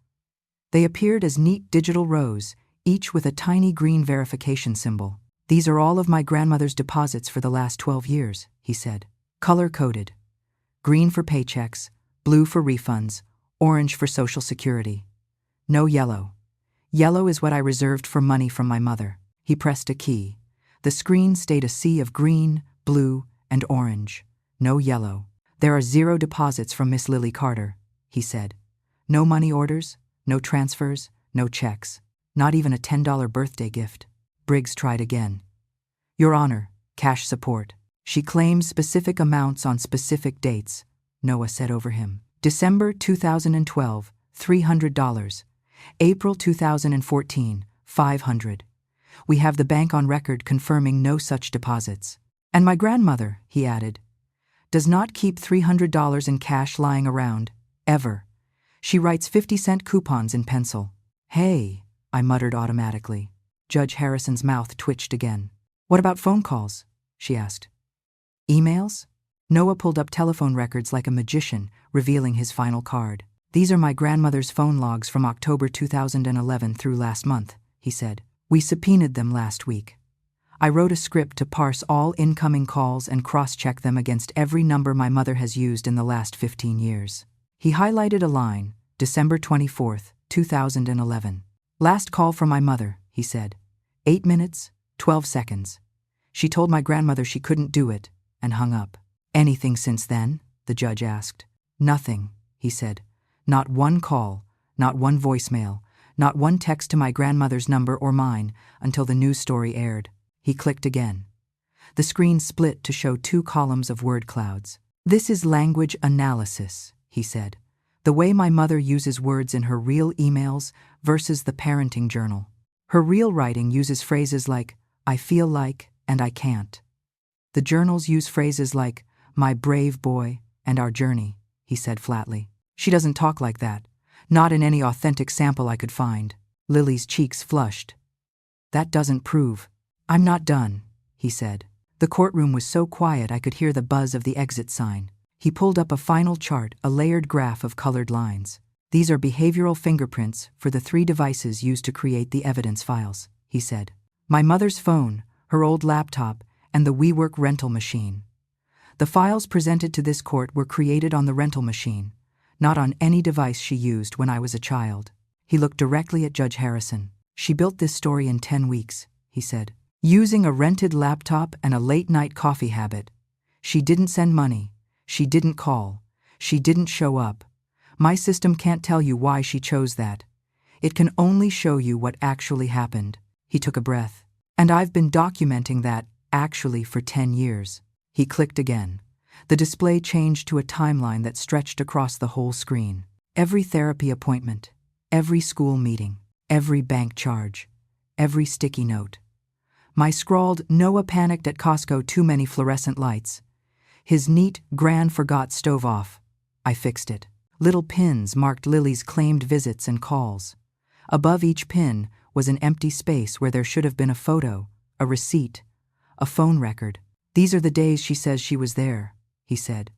They appeared as neat digital rows, each with a tiny green verification symbol. These are all of my grandmother's deposits for the last 12 years, he said. Color-coded. Green for paychecks, blue for refunds, orange for Social Security. No yellow. Yellow is what I reserved for money from my mother. He pressed a key. The screen stayed a sea of green, blue, and orange. No yellow. There are 0 deposits from Miss Lily Carter, he said. No money orders, no transfers, no checks. Not even a $10 birthday gift. Briggs tried again. Your Honor, cash support. She claims specific amounts on specific dates, Noah said over him. December 2012, $300. April 2014, $500. We have the bank on record confirming no such deposits. And my grandmother, he added, does not keep $300 in cash lying around, ever. She writes 50-cent coupons in pencil. Hey, I muttered automatically. Judge Harrison's mouth twitched again. What about phone calls? She asked. Emails? Noah pulled up telephone records like a magician, revealing his final card. These are my grandmother's phone logs from October 2011 through last month, he said. We subpoenaed them last week. I wrote a script to parse all incoming calls and cross-check them against every number my mother has used in the last 15 years. He highlighted a line, December 24, 2011. Last call from my mother, he said. 8 minutes, 12 seconds. She told my grandmother she couldn't do it, and hung up. Anything since then? The judge asked. Nothing, he said. Not one call, not one voicemail, not one text to my grandmother's number or mine until the news story aired. He clicked again. The screen split to show 2 columns of word clouds. This is language analysis, he said. The way my mother uses words in her real emails versus the parenting journal. Her real writing uses phrases like, I feel like, and I can't. The journals use phrases like, my brave boy, and our journey, he said flatly. She doesn't talk like that. Not in any authentic sample I could find. Lily's cheeks flushed. That doesn't prove. I'm not done, he said. The courtroom was so quiet I could hear the buzz of the exit sign. He pulled up a final chart, a layered graph of colored lines. These are behavioral fingerprints for the 3 devices used to create the evidence files, he said. My mother's phone, her old laptop, and the WeWork rental machine. The files presented to this court were created on the rental machine, not on any device she used when I was a child. He looked directly at Judge Harrison. She built this story in 10 weeks, he said. Using a rented laptop and a late-night coffee habit. She didn't send money. She didn't call. She didn't show up. My system can't tell you why she chose that. It can only show you what actually happened. He took a breath. And I've been documenting that, actually, for 10 years. He clicked again. The display changed to a timeline that stretched across the whole screen. Every therapy appointment, every school meeting, every bank charge, every sticky note. My scrawled, Noah panicked at Costco, too many fluorescent lights. His neat, grand forgot stove off. I fixed it. Little pins marked Lily's claimed visits and calls. Above each pin was an empty space where there should have been a photo, a receipt, a phone record. These are the days she says she was there, he said.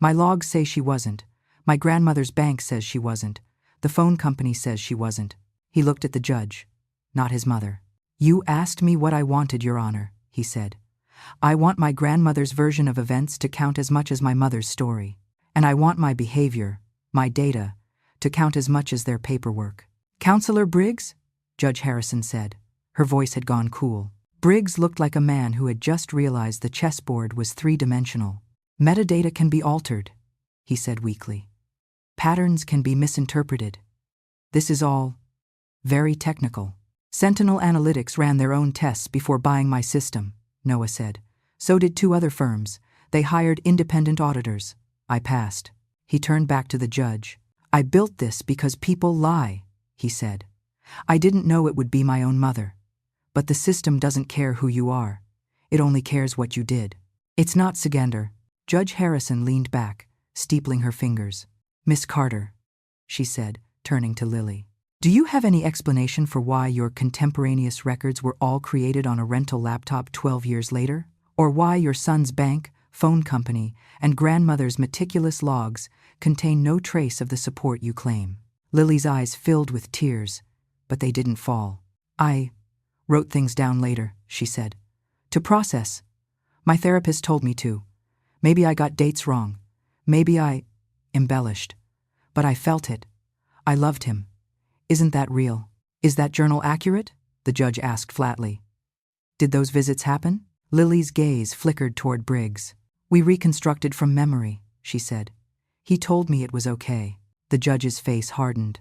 My logs say she wasn't. My grandmother's bank says she wasn't. The phone company says she wasn't. He looked at the judge, not his mother. You asked me what I wanted, Your Honor, he said. I want my grandmother's version of events to count as much as my mother's story. And I want my behavior, my data, to count as much as their paperwork. Counselor Briggs? Judge Harrison said. Her voice had gone cool. Briggs looked like a man who had just realized the chessboard was 3-dimensional. Metadata can be altered, he said weakly. Patterns can be misinterpreted. This is all very technical. Sentinel Analytics ran their own tests before buying my system, Noah said. So did 2 other firms. They hired independent auditors. I passed. He turned back to the judge. I built this because people lie, he said. I didn't know it would be my own mother. But the system doesn't care who you are. It only cares what you did. It's not Sagander. Judge Harrison leaned back, steepling her fingers. Miss Carter, she said, turning to Lily. Do you have any explanation for why your contemporaneous records were all created on a rental laptop 12 years later? Or why your son's bank, phone company, and grandmother's meticulous logs contain no trace of the support you claim? Lily's eyes filled with tears, but they didn't fall. I wrote things down later, she said. To process. My therapist told me to. Maybe I got dates wrong. Maybe I embellished. But I felt it. I loved him. Isn't that real? Is that journal accurate? The judge asked flatly. Did those visits happen? Lily's gaze flickered toward Briggs. We reconstructed from memory, she said. He told me it was okay. The judge's face hardened.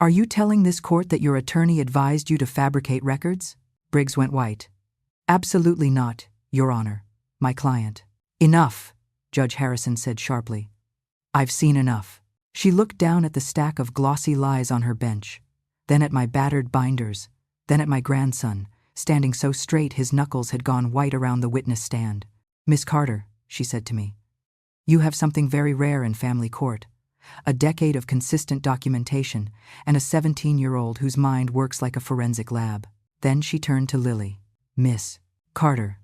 Are you telling this court that your attorney advised you to fabricate records? Briggs went white. Absolutely not, Your Honor. My client. Enough, Judge Harrison said sharply. I've seen enough. She looked down at the stack of glossy lies on her bench, then at my battered binders, then at my grandson, standing so straight his knuckles had gone white around the witness stand. Miss Carter, she said to me, you have something very rare in family court. A decade of consistent documentation, and a 17-year-old whose mind works like a forensic lab. Then she turned to Lily. Miss Carter,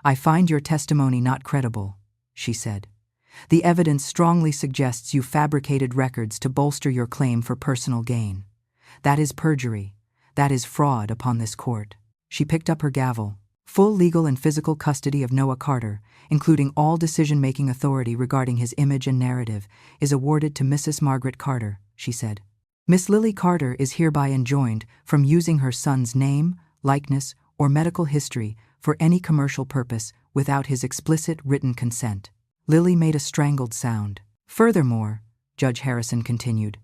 I find your testimony not credible, she said. The evidence strongly suggests you fabricated records to bolster your claim for personal gain. That is perjury. That is fraud upon this court. She picked up her gavel. Full legal and physical custody of Noah Carter, including all decision-making authority regarding his image and narrative, is awarded to Mrs. Margaret Carter, she said. Miss Lily Carter is hereby enjoined from using her son's name, likeness, or medical history for any commercial purpose without his explicit written consent. Lily made a strangled sound. Furthermore, Judge Harrison continued,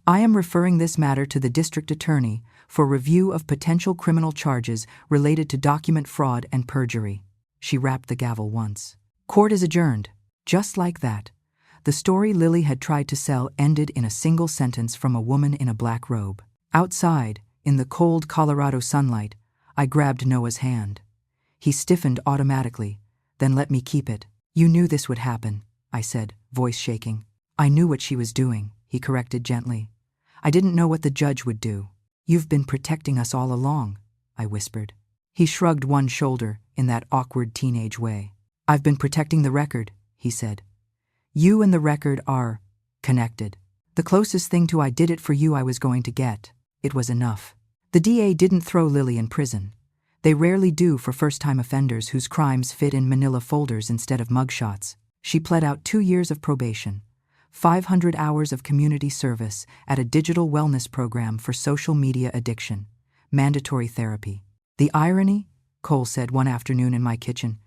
I am referring this matter to the district attorney for review of potential criminal charges related to document fraud and perjury. She rapped the gavel once. Court is adjourned. Just like that. The story Lily had tried to sell ended in a single sentence from a woman in a black robe. Outside, in the cold Colorado sunlight, I grabbed Noah's hand. He stiffened automatically, then let me keep it. You knew this would happen, I said, voice shaking. I knew what she was doing, he corrected gently. I didn't know what the judge would do. You've been protecting us all along, I whispered. He shrugged one shoulder in that awkward teenage way. I've been protecting the record, he said. You and the record are connected. The closest thing to I did it for you I was going to get. It was enough. The DA didn't throw Lily in prison. They rarely do for first-time offenders whose crimes fit in manila folders instead of mugshots. She pled out 2 years of probation, 500 hours of community service at a digital wellness program for social media addiction, mandatory therapy. The irony, Cole said one afternoon in my kitchen,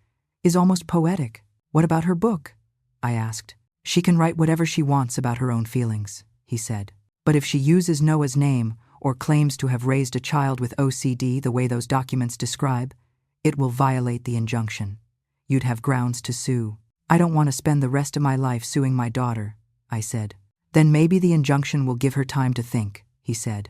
is almost poetic. What about her book? I asked. She can write whatever she wants about her own feelings, he said. But if she uses Noah's name or claims to have raised a child with OCD the way those documents describe, it will violate the injunction. You'd have grounds to sue. I don't want to spend the rest of my life suing my daughter, I said. Then maybe the injunction will give her time to think, he said.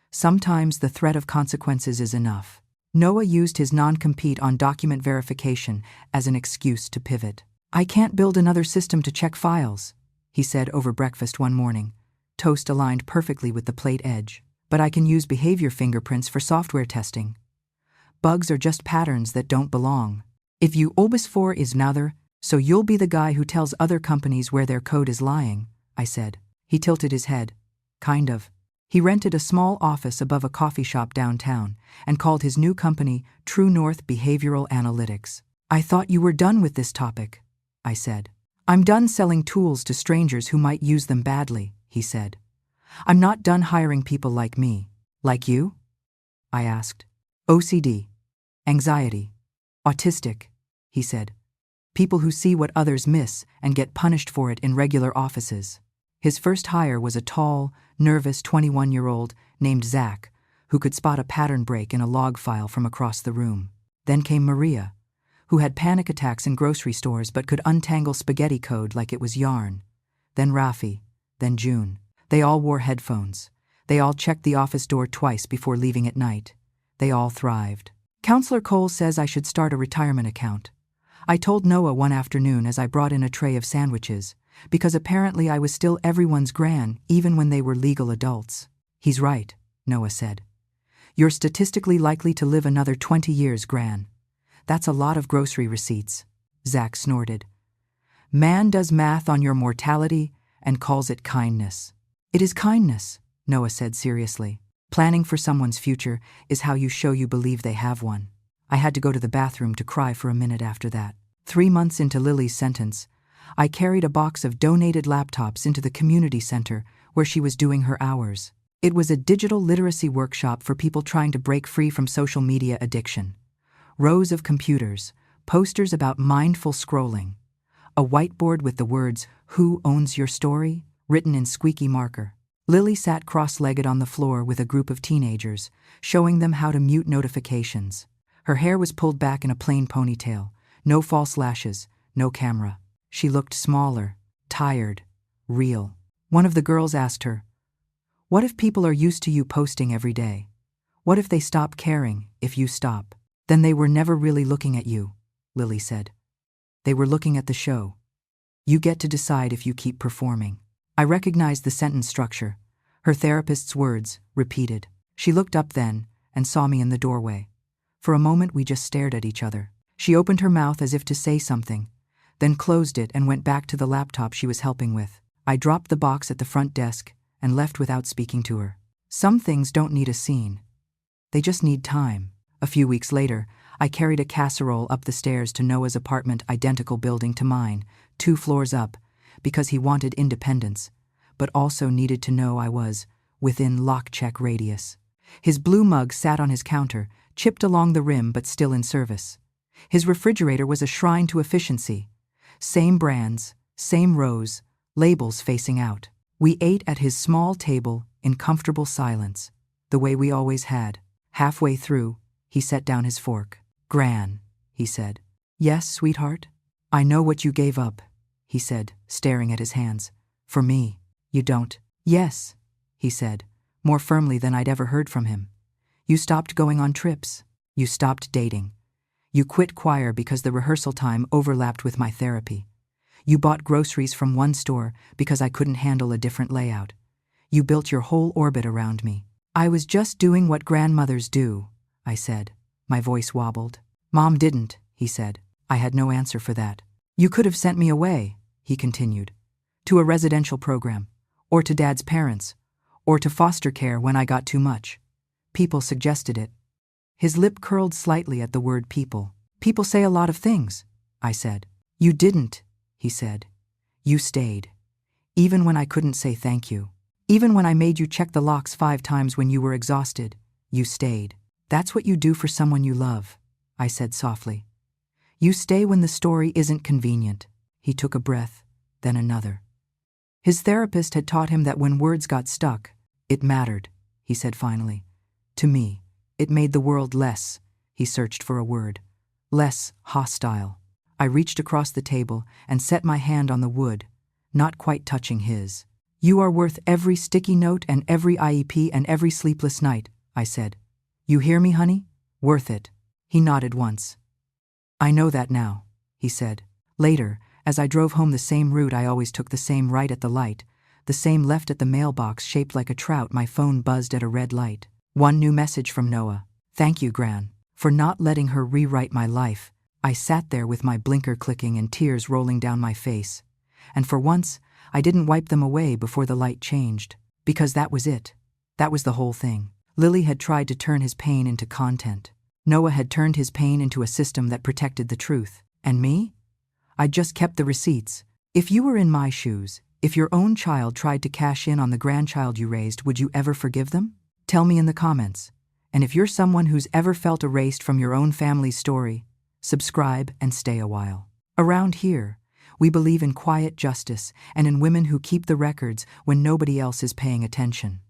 Sometimes the threat of consequences is enough. Noah used his non-compete on document verification as an excuse to pivot. I can't build another system to check files, he said over breakfast one morning, toast aligned perfectly with the plate edge. But I can use behavior fingerprints for software testing. Bugs are just patterns that don't belong. If you obis for is another, so you'll be the guy who tells other companies where their code is lying, I said. He tilted his head. Kind of. He rented a small office above a coffee shop downtown and called his new company TrueNorth Behavioral Analytics. I thought you were done with this topic, I said. I'm done selling tools to strangers who might use them badly, he said. I'm not done hiring people like me. Like you? I asked. OCD. Anxiety. Autistic, he said. People who see what others miss and get punished for it in regular offices. His first hire was a tall, nervous 21-year-old named Zach, who could spot a pattern break in a log file from across the room. Then came Maria, who had panic attacks in grocery stores but could untangle spaghetti code like it was yarn. Then Rafi. Then June. They all wore headphones. They all checked the office door twice before leaving at night. They all thrived. Counselor Cole says I should start a retirement account. I told Noah one afternoon as I brought in a tray of sandwiches, because apparently I was still everyone's gran, even when they were legal adults. He's right, Noah said. You're statistically likely to live another 20 years, gran. That's a lot of grocery receipts, Zach snorted. Man does math on your mortality and calls it kindness. It is kindness, Noah said seriously. Planning for someone's future is how you show you believe they have one. I had to go to the bathroom to cry for a minute after that. 3 months into Lily's sentence, I carried a box of donated laptops into the community center where she was doing her hours. It was a digital literacy workshop for people trying to break free from social media addiction. Rows of computers, posters about mindful scrolling, a whiteboard with the words, "Who owns your story?" written in squeaky marker. Lily sat cross-legged on the floor with a group of teenagers, showing them how to mute notifications. Her hair was pulled back in a plain ponytail, no false lashes, no camera. She looked smaller, tired, real. One of the girls asked her, "What if people are used to you posting every day? What if they stop caring if you stop?" "Then they were never really looking at you," Lily said. "They were looking at the show. You get to decide if you keep performing." I recognized the sentence structure, her therapist's words, repeated. She looked up then and saw me in the doorway. For a moment we just stared at each other. She opened her mouth as if to say something, then closed it and went back to the laptop she was helping with. I dropped the box at the front desk and left without speaking to her. Some things don't need a scene. They just need time. A few weeks later, I carried a casserole up the stairs to Noah's apartment, identical building to mine, 2 floors up, because he wanted independence, but also needed to know I was within lock-check radius. His blue mug sat on his counter, chipped along the rim but still in service. His refrigerator was a shrine to efficiency. Same brands, same rows, labels facing out. We ate at his small table in comfortable silence, the way we always had. Halfway through, he set down his fork. "Gran," he said. "Yes, sweetheart? I know what you gave up," he said, staring at his hands. "For me, you don't." "Yes," he said, more firmly than I'd ever heard from him. "You stopped going on trips. You stopped dating. You quit choir because the rehearsal time overlapped with my therapy. You bought groceries from one store because I couldn't handle a different layout. You built your whole orbit around me." "I was just doing what grandmothers do," I said. My voice wobbled. "Mom didn't," he said. I had no answer for that. "You could have sent me away," he continued, "to a residential program, or to Dad's parents, or to foster care when I got too much. People suggested it." His lip curled slightly at the word people. "People say a lot of things," I said. "You didn't," he said. "You stayed. Even when I couldn't say thank you. Even when I made you check the locks 5 times when you were exhausted, you stayed. That's what you do for someone you love," I said softly. "You stay when the story isn't convenient." He took a breath, then another. His therapist had taught him that when words got stuck, it mattered, he said finally. "To me, it made the world less," he searched for a word, "less hostile." I reached across the table and set my hand on the wood, not quite touching his. "You are worth every sticky note and every IEP and every sleepless night," I said. "You hear me, honey? Worth it." He nodded once. "I know that now," he said. Later, as I drove home the same route I always took, the same right at the light, the same left at the mailbox shaped like a trout, my phone buzzed at a red light. One new message from Noah. "Thank you, Gran, for not letting her rewrite my life." I sat there with my blinker clicking and tears rolling down my face. And for once, I didn't wipe them away before the light changed. Because that was it. That was the whole thing. Lily had tried to turn his pain into content. Noah had turned his pain into a system that protected the truth. And me? I just kept the receipts. If you were in my shoes, if your own child tried to cash in on the grandchild you raised, would you ever forgive them? Tell me in the comments. And if you're someone who's ever felt erased from your own family's story, subscribe and stay a while. Around here, we believe in quiet justice and in women who keep the records when nobody else is paying attention.